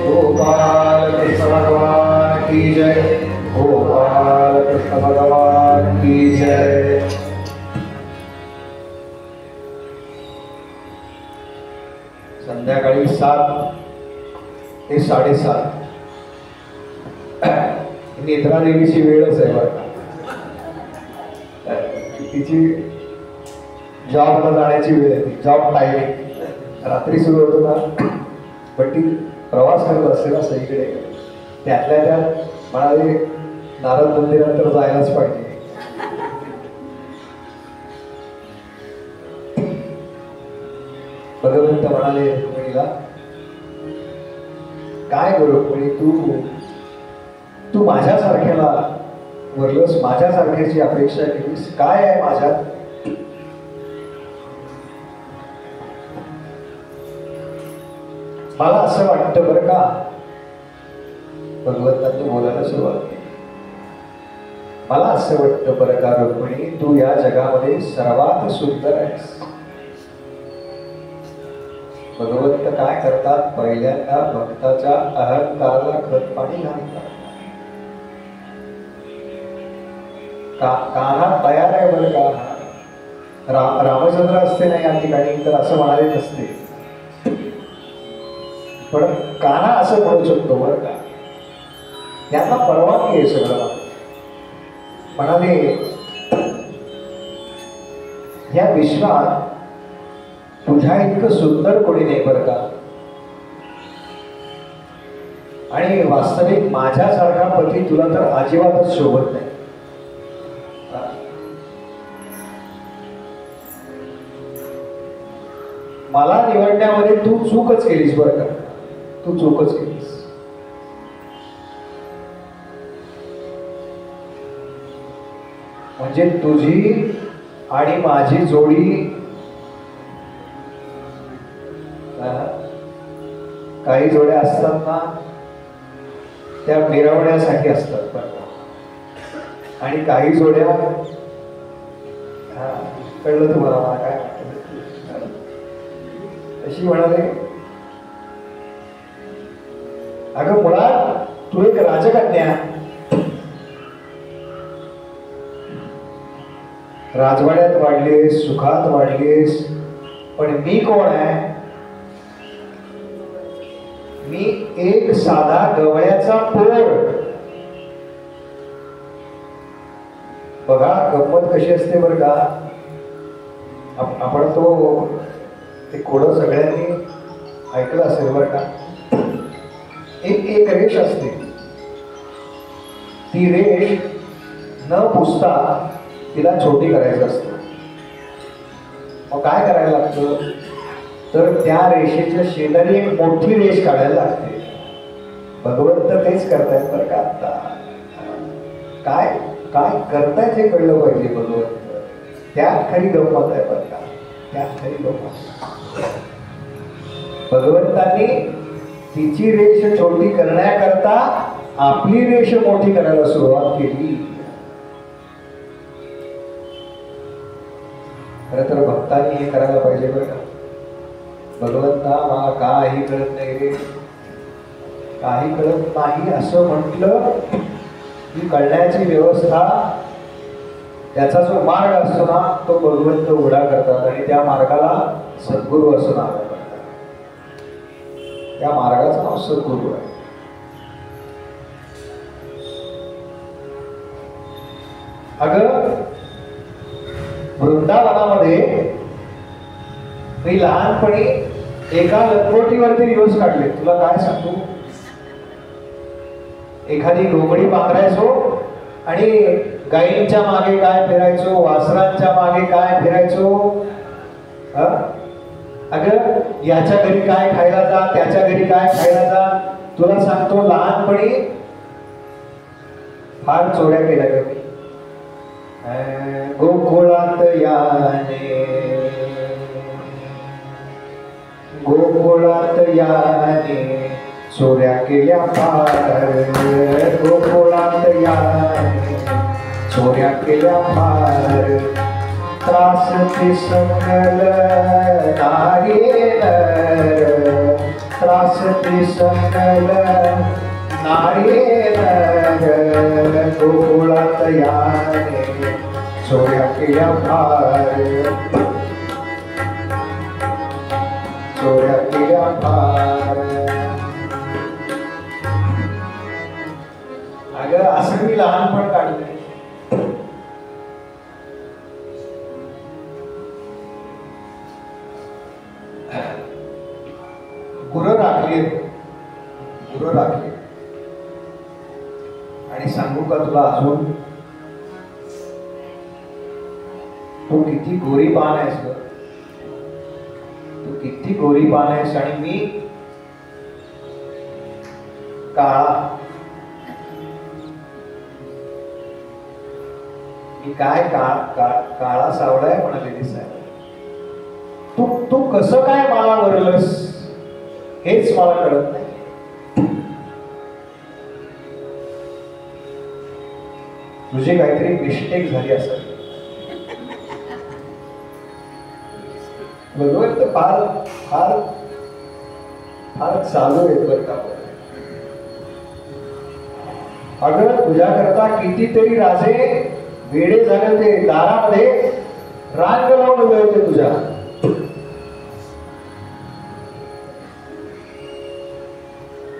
गोपाल कृष्ण भगवान की जय. गोपाल कृष्ण भगवान की जय. संध्याकाळी 7 ते 7:30 नेत्रा देवीची वेळच आहे बरं का. तिची जॉबला जाण्याची वेळ आहे. जॉब टायमिंग रात्री सुरू होतो ना, पण ती प्रवास करत असते ना सगळीकडे. त्यातल्या त्यात म्हणाले नारद मंदिरात तर जायलाच पाहिजे. भगवंत म्हणाले रुक्मिणीला, काय करू रुक्मिणी, तू माझ्यासारख्याला वरलंस, माझ्यासारख्याची अपेक्षा केलीस, काय आहे माझ्यात? मला असं वाटतं बरं का, भगवंतांनी बोलायला सुरुवात केली. मला असं वाटतं बरं का रुक्मिणी, तू या जगामध्ये सर्वात सुंदर आहेस. भगवंत काय करतात, पहिल्यांदा भक्ताच्या अहंकाराला खतपाणी घालतात. कान्हा तयार आहे बरं का. रामचंद्र असते नाही या ठिकाणी तर असं म्हणाले नसते, पण कान्हा असं म्हणू शकतो बरं का. यांना परवानगी आहे सगळं. म्हणाले या विश्वात तुझ्या इतकं सुंदर कोणी नाही बरं का, आणि वास्तविक माझ्यासारखा पती तुला तर अजिबातच शोभत नाही. मला निवडण्यामध्ये तू चूकच केलीस बरं का, तू चूकच केलीस. म्हणजे तुझी आणि माझी जोडी काही जोड्या असतात ना त्या मिरवण्यासाठी असतात बरं का, आणि काही जोड्या कळलं तुम्हाला मला काय अशी म्हणाले, अगं मुळात तू एक राजकन्या, राजवाड्यात वाढलेस, सुखात वाढलेस, पण मी कोण आहे? मी एक साधा गवळ्याचा पोर. बघा गंमत कशी असते बरं का. आपण तो ते कोडं सगळ्यांनी ऐकलं असेल बरं का. एक रेष असते, ती रेष न पुसता तिला छोटी करायचं असतं. मग काय करायला लागतं, तर त्या रेषेच्या शेजारी एक मोठी रेष काढायला लागते. भगवंत तेच करतायत बरं का. आता काय काय करतायत हे कळलं पाहिजे. भगवंत त्यात खरी गंमत आहे बरं का. त्यात खरी गंमत. भगवंतांनी तिची रेष छोटी करण्याकरता आपली रेष मोठी करायला सुरुवात केली. खरं तर भक्तांनी हे करायला पाहिजे बरं का. भगवंता मला काही कळत नाही रे, काही कळत नाही असं म्हटलं की कळण्याची व्यवस्था, त्याचा जो मार्ग असतो ना तो भगवंत उघडा करतात आणि त्या मार्गाला सद्गुरू असं नाव आहे. त्या मार्गाचं नाव सद्गुरू आहे. अगं वृंदावनामध्ये मी लहानपणी एका लंगोटीवरती दिवस काढले. तुला काय सांगू, एखादी घोंगडी पांघरायचो आणि गायींच्या मागे काय फिरायचो, वासरांच्या मागे काय फिरायचो. अगं याच्या घरी काय खायला जा, त्याच्या घरी काय खायला जा. तुला सांगतो लहानपणी फार चोऱ्या केल्या ग मी. गोकुळात याने, गोकुळात याने चोऱ्या केल्या फार. गोकुळात याने चोऱ्या केल्या फार. त्रास ते संगल नारीन, त्रास ते संगल नारीन. गोकुळात याने चोऱ्या केल्या फार, चोऱ्या केल्या फार. अगं असं मी लहानपण काढलंय. गुरं राखली, गुरं राखली. आणि सांगू का तुला अजून, तू किती गोरी पान आहेस ग, तू किती गोरी पान आहेस. आणि मी काळा. मी काय काळा सावळा आहे म्हणाले साहेब. तू तू कसं काय मला वरलस हेच मला कळत नाही. तुझी काहीतरी मिस्टेक झाली असेल. भगवंत फार फार फार चालू आहे बरं का. अगं तुझ्याकरता कितीतरी राजे वेडे झाले होते, दारामध्ये रांग लावून उभे होते तुझ्या.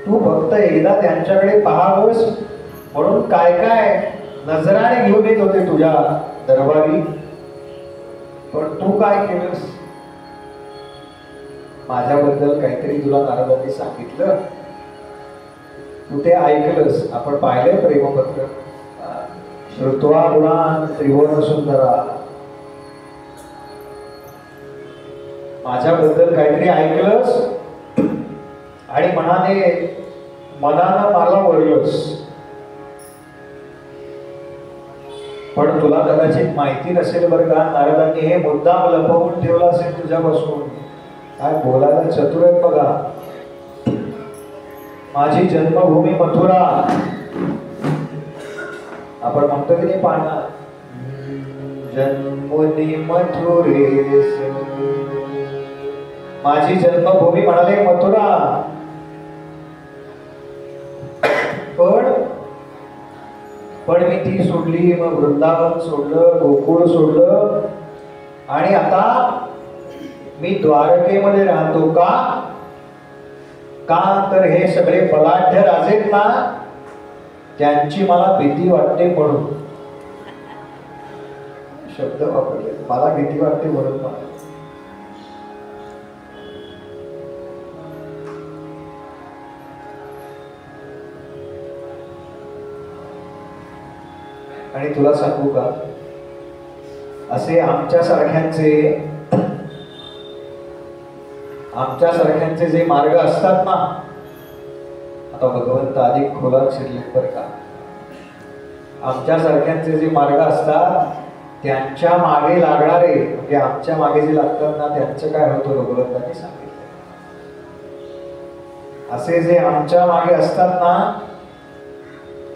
तू फक्त एकदा त्यांच्याकडे पाहावंस म्हणून काय काय नजराने घेऊन येत होते तुझ्या दरबारी. पण तू काय केलंस, माझ्याबद्दल काहीतरी तुला नारदांनी सांगितलं, तू ते ऐकलंस. आपण पाहिलंय प्रेमपत्र, श्रुत्वा गुणान त्रिभुवन सुंदरा. माझ्याबद्दल काहीतरी ऐकलंस आणि मनानं मला वरलंस. पण तुला कदाचित माहिती नसेल बरं का, नारदांनी हे मुद्दाम लपवून ठेवलं असेल तुझ्यापासून. काय बोलायला चतुर आहेत बघा. माझी जन्मभूमी मथुरा, आपण म्हणतो की नाही पाना, जन्मोनी मथुरेस. माझी जन्मभूमी म्हणाले मथुरा. पण पण मी ती सोडली, मग वृंदावन सोडलं, गोकुळ सोडलं, आणि आता मी द्वारकेमध्ये राहतो. का? तर हे सगळे बलाढ्य राजे ना, त्यांची मला भीती वाटते म्हणून. शब्द वापरले, मला भीती वाटते म्हणून. आणि तुला सांगू का, असे आमच्यासारख्यांचे जे मार्ग असतात ना, आता भगवंत अधिक खोलात शिरले बरं का, आमच्यासारख्यांचे जे मार्ग असतात त्यांच्या मागे लागणारे, म्हणजे आमच्या मागे जे लागतात ना, त्यांचं काय होतं भगवंतांनी सांगितलं. असे जे आमच्या मागे असतात ना,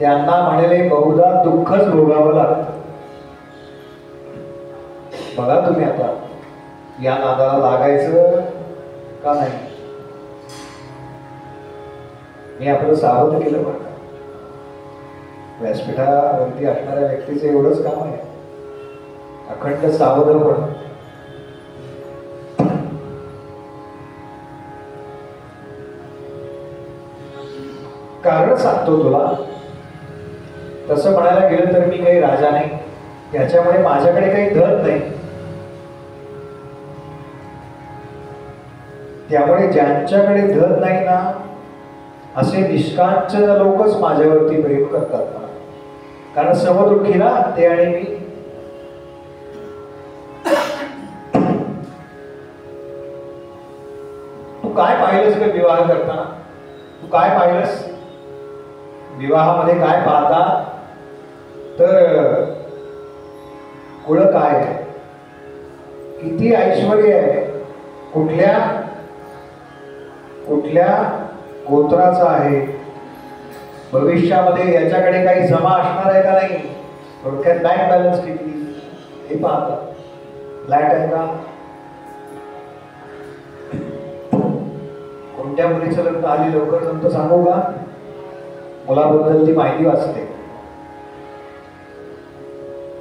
त्यांना म्हणले बहुधा दुःखच भोगावं लागतं. बघा तुम्ही आता या नादाला लागायचं का नाही. मी आपलं सावध केलं बरं का. व्यासपीठावरती असणाऱ्या व्यक्तीचं एवढंच काम आहे, अखंड सावधपण. कारण सांगतो तुला, तसं म्हणायला गेलं तर मी काही राजा नाही, त्याच्यामुळे माझ्याकडे काही धन नाही. त्यामुळे ज्यांच्याकडे धन नाही ना, असे निष्कांचन लोकच माझ्यावरती प्रेम करतात ना. कारण समदुःखी ना ते आणि मी. तू काय पाहिलंस का विवाह करताना? तू काय पाहिलंस विवाहामध्ये? काय पाहता तर कुळ काय आहे, किती ऐश्वर्य आहे, कुठल्या गोत्राचा आहे, भविष्यामध्ये याच्याकडे काही जमा असणार आहे का नाही, थोडक्यात बँक बॅलन्स किती हे पाहता. फ्लॅट आहे का, कोणत्या मुलीचं लग्न आली लवकर नंतर सांगू का, मुलाबद्दल ती माहिती वाचते.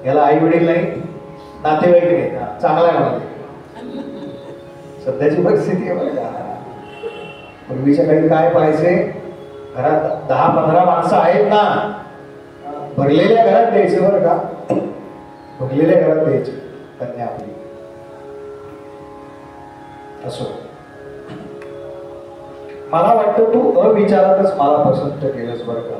याला आई वडील नाही, नातेवाईक नाही, चांगला आहे मला. सध्याची परिस्थिती आहे बरं का. पूर्वीच्या काही काय पाहायचे, घरात 10-15 माणसं आहेत ना, भरलेल्या घरात द्यायचे बरं का, भरलेल्या घरात द्यायचे कन्या आपली. असो, मला वाटतं तू अविचारातच मला पसंत केलंस बरं का.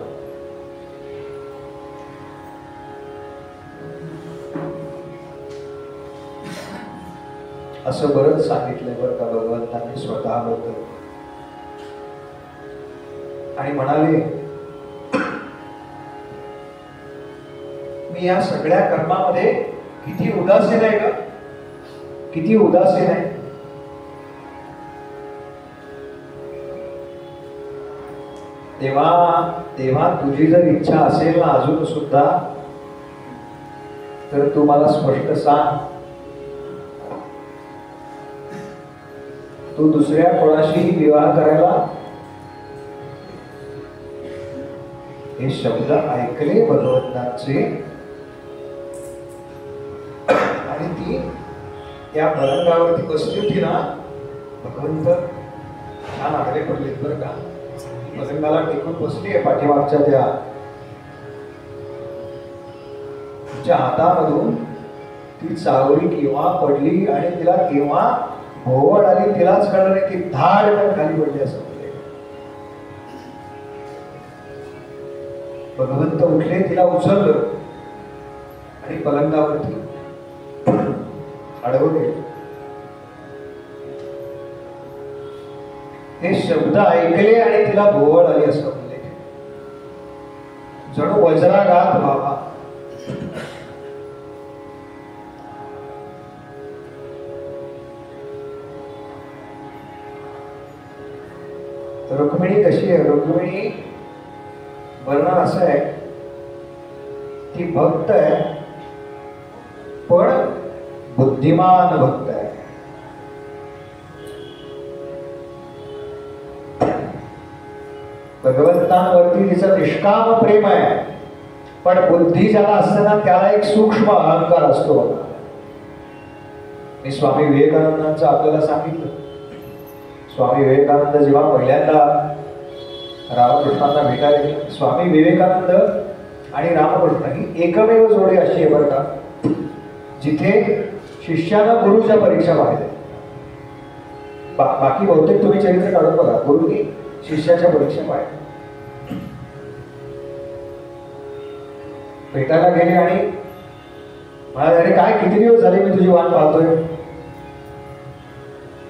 असं बरंच सांगितलंय बरं का भगवंतांनी स्वतःबद्दल. आणि म्हणाले, मी या सगळ्या कर्मामध्ये किती उदासीन आहे का, किती उदासीन आहे. तेव्हा तुझी जर इच्छा असेल ना अजून सुद्धा, तर तू मला स्पष्ट सांग, तू दुसऱ्या कोणाशीही विवाह करायला? हे शब्द ऐकले भगवंतांचे, आणि ती त्या पलंगावरती बसली होती ना, भगवंत छान आडवे पडले बरं का. पलंगाला टेकून बसली आहे पाठीमागच्या तिच्या हातामधून ती चावडी केव्हा पडली आणि तिला केव्हा भोवळ आली तिलाच कळलं नाही. ती धाड खाली पडली असं म्हणले. भगवंत उठले, तिला उचललं आणि पलंगावरती अडवून गेले. हे शब्द ऐकले आणि तिला भोवळ आली असं म्हणले. जणू वज्राघात व्हावा. रुक्मिणी कशी आहे? रुक्मिणी वर्णन असं आहे, ती भक्त आहे पण बुद्धिमान भक्त आहे. भगवंतांवरती तिचं निष्काम प्रेम आहे, पण बुद्धी ज्याला असते ना त्याला एक सूक्ष्म अहंकार असतो बघा. मी स्वामी विवेकानंदांचं आपल्याला सांगितलं. स्वामी विवेकानंद जेव्हा पहिल्यांदा रामकृष्णांना भेटायला गेले, स्वामी विवेकानंद आणि रामकृष्ण ही एकमेव जोडी अशी आहे बरं का, जिथे शिष्यानं गुरुच्या परीक्षा पाहिल्या. बाकी बहुतेक तुम्ही चरित्र काढून बघा, गुरुनी शिष्याच्या परीक्षा पाहिल्या. भेटायला गेले आणि म्हणाले, अरे काय किती दिवस झाले मी तुझी वाट पाहतोय.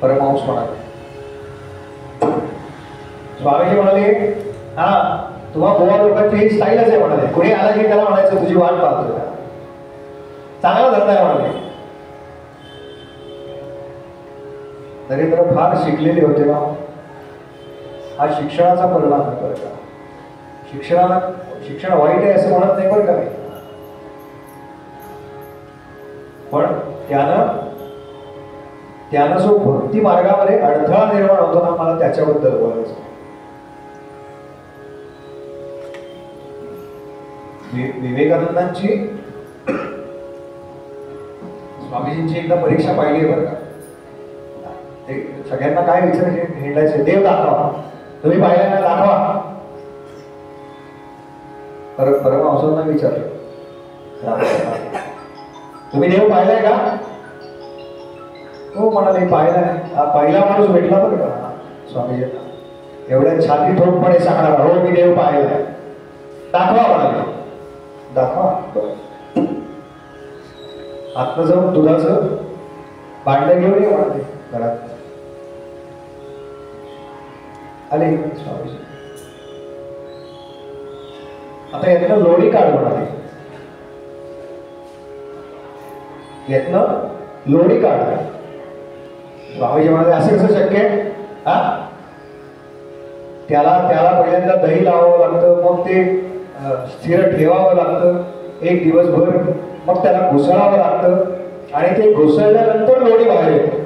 परमहंस म्हणाले. स्वामीजी म्हणाले, हा तुम्हा गोवा लोकांची ही स्टाईलच आहे म्हणाले, कोणी आला की त्याला म्हणायचं तुझी वाट पाहतोय. चांगला धंदा आहे म्हणाले. तरी तर फार शिकलेले होते ना. हा शिक्षणाचा परिणाम आहे बरं का. शिक्षण वाईट आहे असं म्हणत नाही बरं का मी, पण त्यानं जो भक्ती मार्गामध्ये अडथळा निर्माण होतो ना, मला त्याच्याबद्दल बोलायचं. विवेकानंदांची स्वामीजींची एकदा परीक्षा पाहिली आहे बरं का. ते सगळ्यांना काय हिंडायचे, देव दाखवा, तुम्ही पाहिला ना दाखवा. परमहंसांना विचारलं, तुम्ही देव पाहिलाय का? हो म्हणाले, पाहिला नाही. पहिला माणूस भेटला बरं का स्वामीजींना, एवढ्या छाती ठोकपणे सांगणार, हो मी देव पाहिलाय, दाखवा म्हणाले. दाखवा. आत्ता जाऊन दुधाचं भांडं घेऊन ये म्हणाले घरात. आले स्वामीजी. आता यातनं लोणी काढ म्हणाले, यातनं लोणी काढ. स्वामीजी म्हणाले, असं कसं शक्य आहे? त्याला पहिल्यांदा दही लावावं लागतं, मग ते स्थिर ठेवावं लागतं एक दिवसभर, मग त्याला घुसळावं लागतं आणि ते घुसळल्यानंतर लोणी बाहेर येते.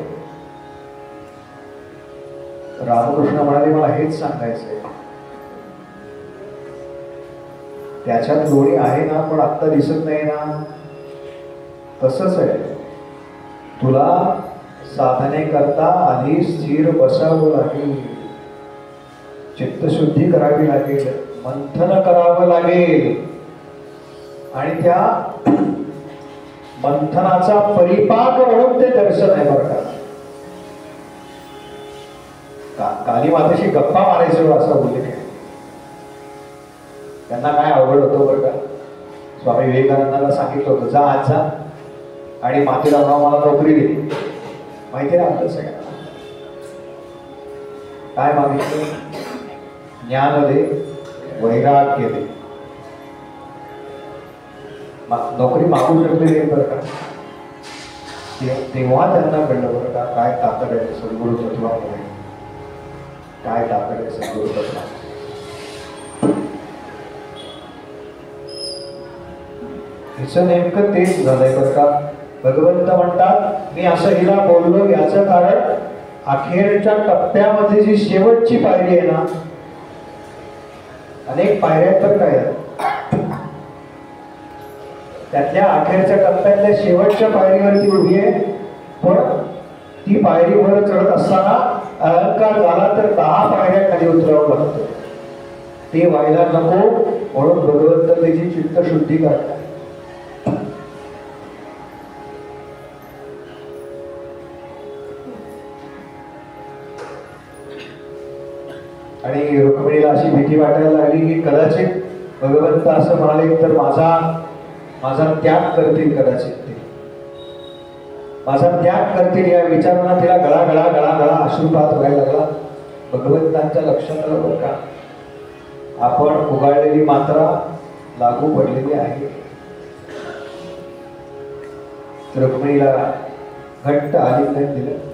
रामकृष्ण म्हणाले, मला हेच सांगायचंय, त्याच्यात लोणी आहे ना, पण आत्ता दिसत नाही ना. तसंच आहे, तुला साधने करता आधी स्थिर बसावं लागेल, चित्तशुद्धी करावी लागेल, मंथन करावं लागेल आणि त्या मंथनाचा परिपाक म्हणून ते दर्शन आहे बरं का. काली मातेशी गप्पा मारायचो असा उल्लेख आहे. त्यांना काय अवघड होतं बरं का. स्वामी विवेकानंदांना सांगितलं होतं, जा आज जा आणि मातेला मला नोकरी दे. माहिती आहे आपलं सगळ्यांना काय मागितलं? ज्ञान दे, वैराग्य दे. नोकरी मागू शकले नाही बरं का. तेव्हा त्यांना कळलं बरं का, काय ताकद आहे सद्गुरु तत्वामध्ये, काय ताकद आहे सद्गुरु तत्वामध्ये. हिचं नेमकं तेच झालंय बरं का. भगवंत म्हणतात, मी असं हिला बोललो याचं कारण अखेरच्या टप्प्यामध्ये जी शेवटची पायरी आहे ना, अनेक पायऱ्या तर काय, त्यातल्या अखेरच्या टप्प्यातल्या शेवटच्या पायरीवरती उभी आहे. पण ती पायरी वर चढत असताना अहंकार झाला तर 10 पायऱ्या खाली उतरावं लागतं. ते व्हायला नको म्हणून भगवंत त्याची चित्तशुद्धी करतात. आणि रुक्मिणीला अशी भीती वाटायला लागली की कदाचित भगवंत असं म्हणाले तर माझा त्याग करतील, कदाचित ते माझा त्याग करतील या विचारांना तिला गळा गळा गळा गळा अश्रुपात व्हायला लागला. भगवंतांच्या लक्षात आलं बरं का, आपण उगाळलेली मात्रा लागू पडलेली आहे. रुक्मिणीला घट्ट आलिंगन दिलं.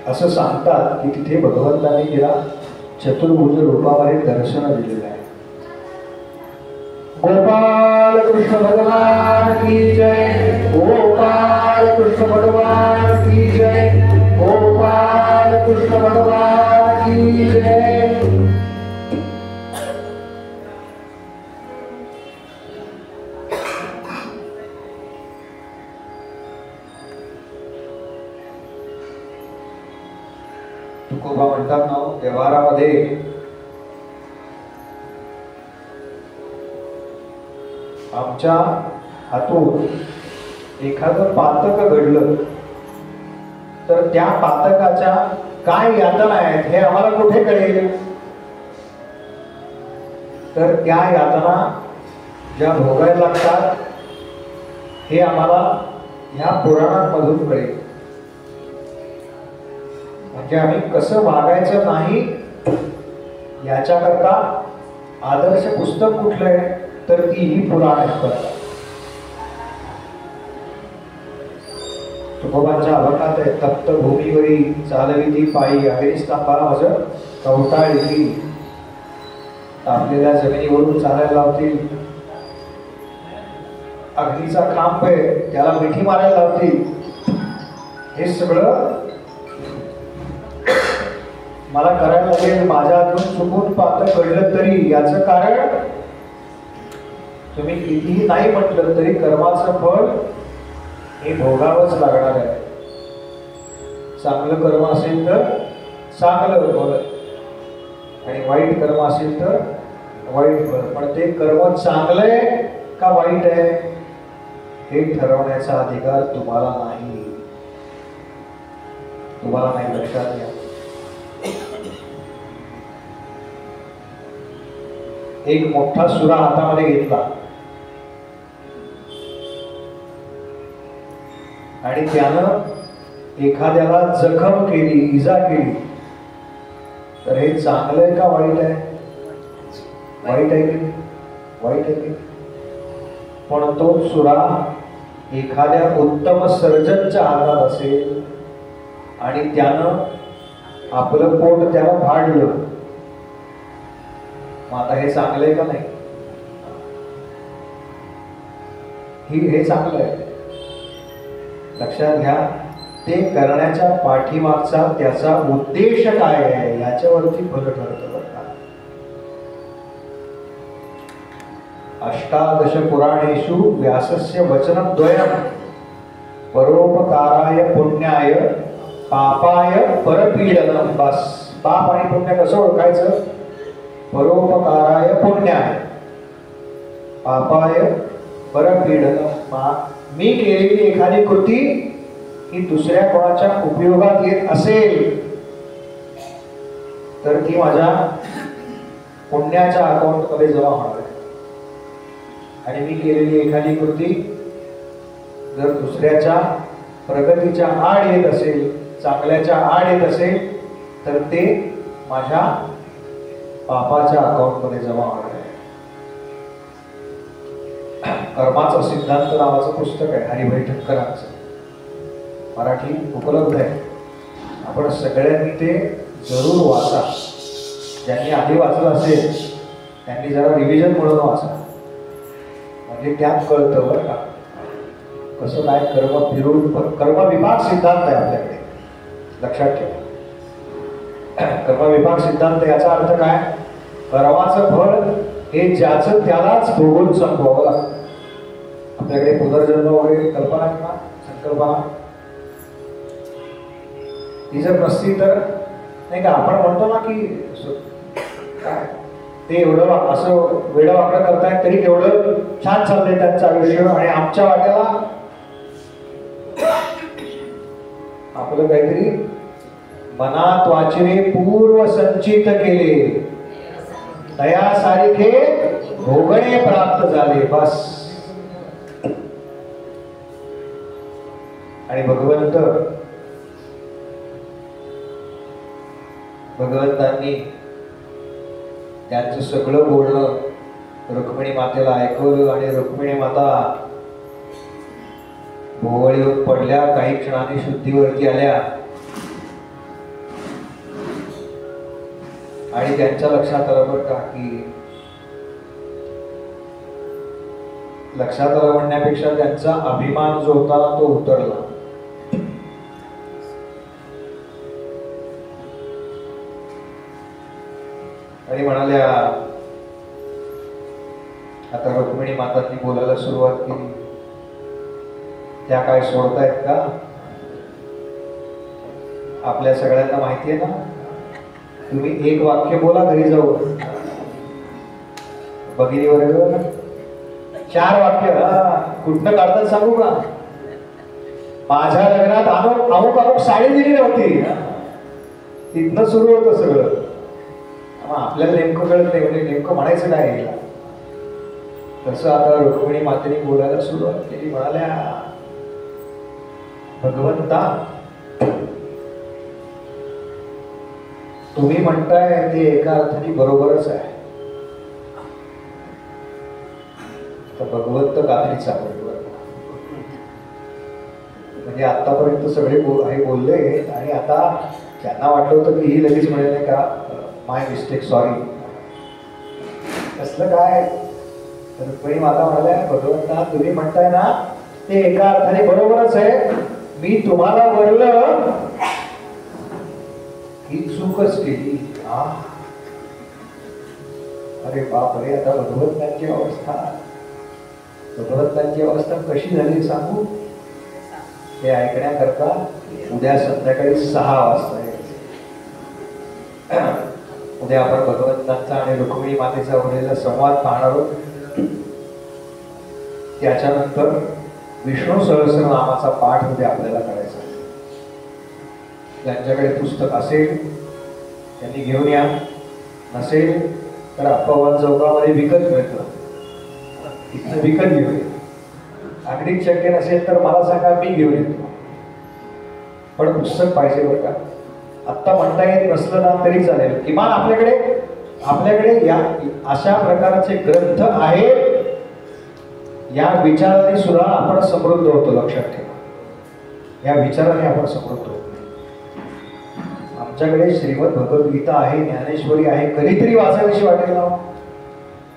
असं सांगतात की तिथे भगवंतांनी तिला चतुर्भुज रूपामध्ये दर्शन दिलेलं आहे. गोपाल कृष्ण भगवान की जय, गोपाल कृष्ण भगवान की जय, गोपाल कृष्ण भगवान की जय. तुकोबा म्हणतात ना, व्यवहारामध्ये आमच्या हातून एखादं पातक घडलं तर त्या पातकाच्या काय यातना आहेत हे आम्हाला कुठे कळेल? तर त्या यातना ज्या भोगायला लागतात हे आम्हाला ह्या पुराणांमधून कळेल. म्हणजे आम्ही कसं वागायचं नाही याच्याकरता आदर्श पुस्तक कुठलं आहे? तर ती ही पुराण आहेत. तुकोबांच्या अभंगात आहे, तप्त भूमीवरी चालविती पायी अग्निस्तंभा माझ कवटाळली. तापलेल्या जमिनीवरून चालायला लावतील, अग्नीचा खांब आहे त्याला मिठी मारायला लावतील. हे सगळं मला करायला लागेल. माझ्या हातून चुकून पातक घडलं तरी याचं कारण तुम्ही कितीही नाही म्हटलं तरी कर्माचं फळ हे भोगावंच लागणार आहे. चांगलं कर्म असेल तर चांगलं फळ आणि वाईट कर्म असेल तर वाईट फळ. पण ते कर्म चांगलं आहे का वाईट आहे हे ठरवण्याचा अधिकार तुम्हाला नाही. तुम्हाला नाही, लक्षात घ्या. एक मोठा सुरा हातामध्ये घेतला आणि त्यानं एखाद्याला जखम केली, इजा केली, तर हे चांगलं आहे का वाईट आहे? वाईट आहे की वाईट आहे की. पण तो सुरा एखाद्या उत्तम सर्जनच्या हातात असेल आणि त्यानं आपलं पोट त्याला फाडलं, मग आता हे चांगलं आहे का नाही? हे चांगलं आहे. लक्षात घ्या, ते करण्याच्या पाठीमागचा त्याचा उद्देश काय आहे याच्यावरती फल ठरतं. अष्टादश पुराणेषु व्यासस्य वचनद्वयम् परोपकाराय पुण्याय पापाय परपीडनम्. बस, पाप आणि पुण्य कसं ओळखायचं? परोपकाराय पुण्याय पापाय परपीडनम्. मी केलेली एखादी कृती ही दुसऱ्या कोणाच्या उपयोगात येत असेल तर ती माझ्या पुण्याच्या अकाउंट मध्ये जमा होणार आहे. आणि मी केलेली एखादी कृती जर दुसऱ्याच्या प्रगतीच्या आड येत असेल, चांगल्याच्या आड येत असेल, तर ते माझ्या पापाच्या अकाउंट मध्ये जमा होणार आहे. कर्माचा सिद्धांत नावाचं पुस्तक आहे हरिभाई ठक्करांचं, मराठी उपलब्ध आहे. आपण सगळ्यांनी ते जरूर वाचा. ज्यांनी आधी वाचलं असेल त्यांनी जरा रिव्हिजन म्हणून वाचा, म्हणजे त्यात कळतं बरं का कसं काय कर्म फिरून. कर्म विभाग सिद्धांत आहे आपल्याकडे, लक्षात ठेवा. कर्म विभाग सिद्धांत याचा अर्थ काय? कर्माचं फळ हे ज्याचं त्यालाच भोगून संपवावं लागतं. आपल्याकडे पुनर्जन्म वगैरे कल्पना किंवा संकल्पना ही जर नसती तर नाही का आपण म्हणतो ना की काय ते एवढं असं वेडं वाकडं करतायत तरी तेवढं छान चाललंय त्यांचं आयुष्य, आणि आमच्या वाट्याला आपलं काहीतरी मनात वाचने पूर्व संचित केले तयासारखे भोगणे प्राप्त झाले. बस. आणि भगवंतांनी त्यांचं सगळं बोलणं रुक्मिणी मातेला ऐकवलं आणि रुक्मिणी माता भोवळीवर पडल्या, काही क्षणांनी शुद्धीवरती आल्या आणि त्यांच्या लक्षात आलं बरं का की लक्षात आलं म्हणण्यापेक्षा त्यांचा अभिमान जो होता ना तो उतरला. आणि म्हणाल्या, आता रुक्मिणी मातांनी बोलायला सुरुवात केली, त्या काय सोडतायत का? आपल्या सगळ्यांना माहिती आहे ना तुम्ही एक वाक्य बोला घरी जाऊ. भगिनी वर्ग 4 वाक्य कुठनं काढतात सांगू का? माझ्या लग्नात अमुक अमुक साडी दिली नव्हती, तिथनं सुरू होतं सगळं. आपल्याला नेमकं कळत नाही, म्हणजे नेमकं म्हणायचं काय. तसं आता रुक्मिणी मातेने बोलायला सुरुवात केली. म्हणाल्या, भगवंता तुम्ही म्हणताय ते एका अर्थाने बरोबरच आहे. तर भगवंत कात्रीचा म्हणजे आतापर्यंत सगळे हे बोलले आणि आता त्यांना वाटलं होतं की ही लगेच म्हणेल नाही का माय मिस्टेक सॉरी. कसलं काय. रुक्मिणी माता म्हणाल्या, भगवंता तुम्ही म्हणताय ना ते एका अर्थाने बरोबरच आहे. मी तुम्हाला वरलं ही चूकच केली. अरे बापरे. आता भगवंतांची अवस्था कशी झाली सांगू. हे ऐकण्याकरता उद्या संध्याकाळी 6 वाजता उद्या आपण भगवंतांचा आणि रुक्मिणी मातेचा उरलेला संवाद पाहणार आहोत. त्याच्यानंतर विष्णू सहस्रनामाचा पाठ उद्या आपल्याला करायचा. ज्यांच्याकडे पुस्तक असेल त्यांनी घेऊन या, नसेल तर अप्पावन चौकामध्ये विकत मिळतं, तिथं विकत घेऊन या. अगदीच शक्य नसेल तर मला सांगा, मी घेऊन येतो. पण पुस्तक पाहिजे बरं का. आत्ता म्हणता येत नसलं ना तरी चालेल. किमान आपल्याकडे या अशा प्रकारचे ग्रंथ आहेत. या विचाराने सुद्धा आपण समृद्ध होतो. लक्षात ठेवा, या विचाराने आपण समृद्ध होतो. आमच्याकडे श्रीमद भगवद्गीता आहे, ज्ञानेश्वरी आहे. कधीतरी वाचावीशी वाटेल ना.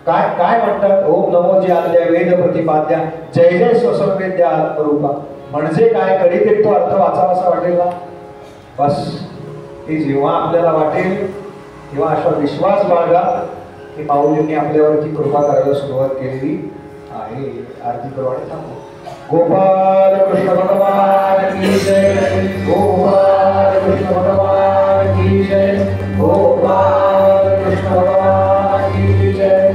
काय काय म्हणतात, ओम नमो जे आद्या वेद प्रतिपाद्या जय जय स्वसंवेद्या आत्मरूपा. म्हणजे काय, कधीतरी तो अर्थ वाचावासा वाटेल ना. बस ते जेव्हा आपल्याला वाटेल तेव्हा असा विश्वास बाळगा की माऊलींनी आपल्यावरती कृपा करायला सुरुवात केलेली आहे. आरती प्रमाणे सांगू. गोपाल कृष्ण भगवान की जय. गोपाल कृष्ण भगवान की जय. गोपाल कृष्ण भगवान की जय.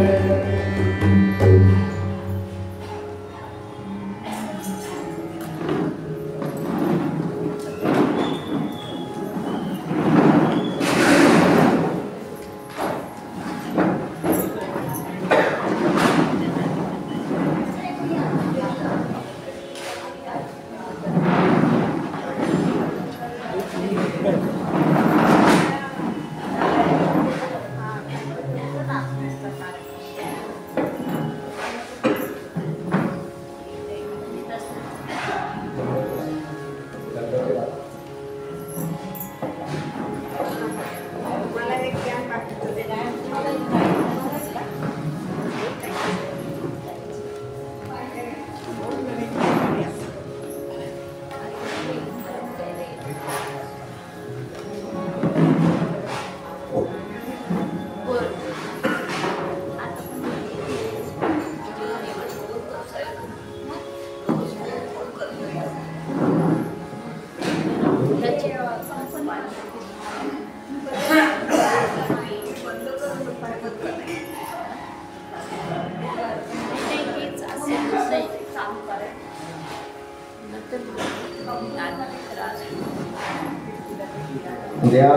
उद्या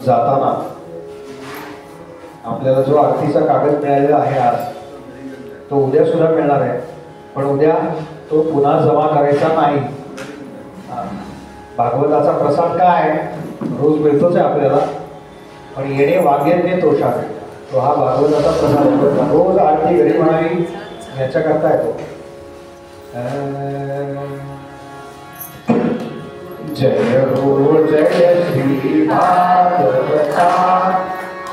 जाताना आपल्याला जो आरतीचा कागद मिळालेला आहे आज, तो उद्या सुद्धा मिळणार आहे. पण उद्या तो पुन्हा जमा करायचा नाही. भागवताचा प्रसाद काय रोज मिळतोच आहे आपल्याला, पण येणे वाग्यज्ञ तोषावे, तो हा भागवताचा प्रसाद रोज आरती घरी म्हणावी याच्याकरता येतो. जय हो जय श्री भागवता,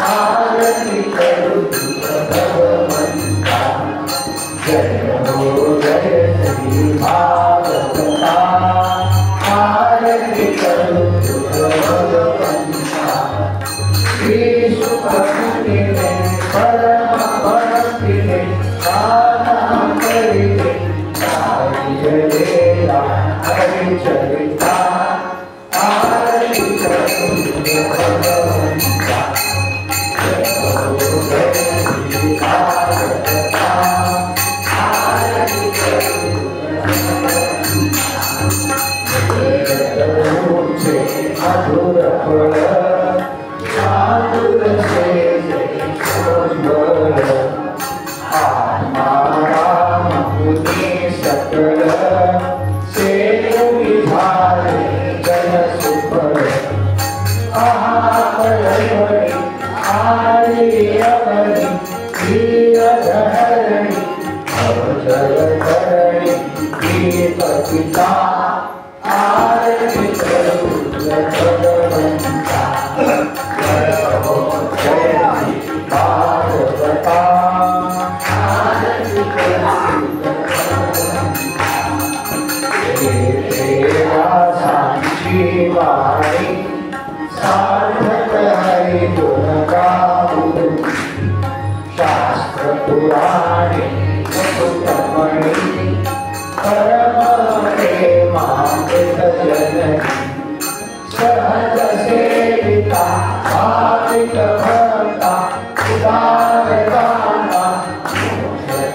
आरती करू भगवंता. जय हो जय श्री भागवता, आरती करू भगवंता. श्री सुखमुनिने परम भक्तीने गाना करिले, हरिचरिता हरिचरिता. आरती करू भगवंता. पिता आरती करू भगवंता जय हो जय भागवता आरती करू तेरा सांची वाणी सार्थक हरि गुण गाऊ शास्त्र पुराणे मुकुटमणि परम प्रेमामृत जननी सहज सेविता भाविक भक्ता उदार दाता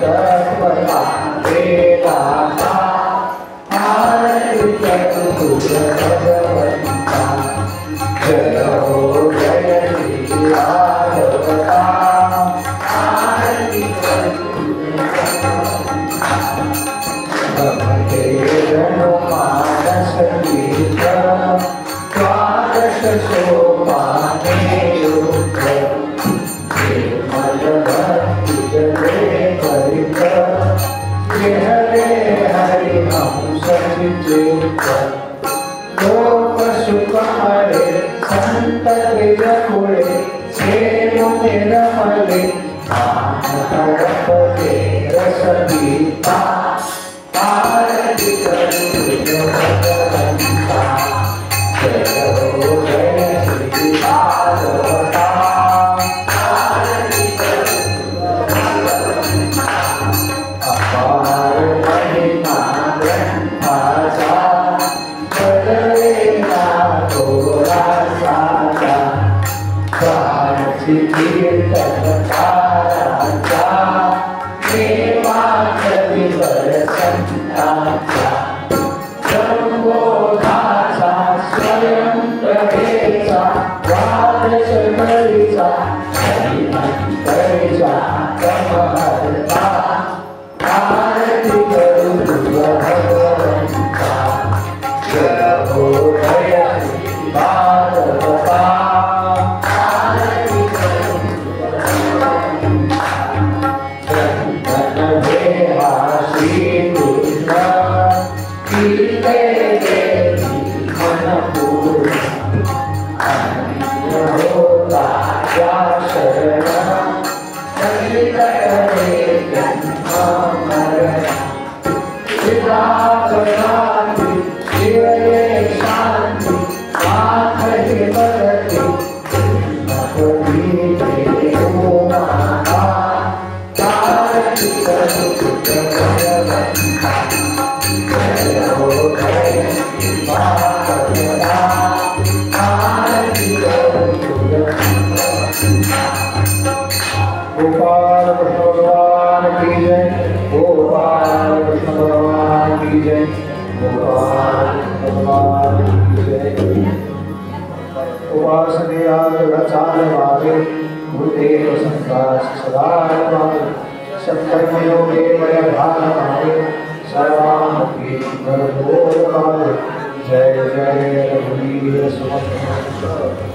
तत्परता वेदांता आरती करू भगवंता जय हो जय श्री भागवता आरती करू मानस गीत द्वादश सोपाने युक्त निर्मल भक्ति जले परित हरे हरि हम सचित लोक सुख हरे संत कुले सेनु निर्मले हरपते रस गीता आरती करू भगवंता जय हो जय श्री भागवता आरती करू भगवंता अपार महिमा ग्रंथाचा बदलेला थोरा साचा स्वार्थी कीर्तनकाराचा देवा कविवर संतांचा संबोधाचा स्वयं प्रभेचा वादशकरीचा हरिमंतरीचा क्रमहर्ता आरती करू भगवंता जय हो जय श्री भागवता आरती करू गोपाल कृष्ण भगवान की जय गोपाल कृष्ण भगवान की जय गोपाल कृष्ण भगवान की जय उपासनेया दृढचाल भावे भूतेव संकाश सदा भावे सत्कर्मयोगे मयभान भावे सर्वामपि कर्मोर भावे जय जय रघुवीर समर्थ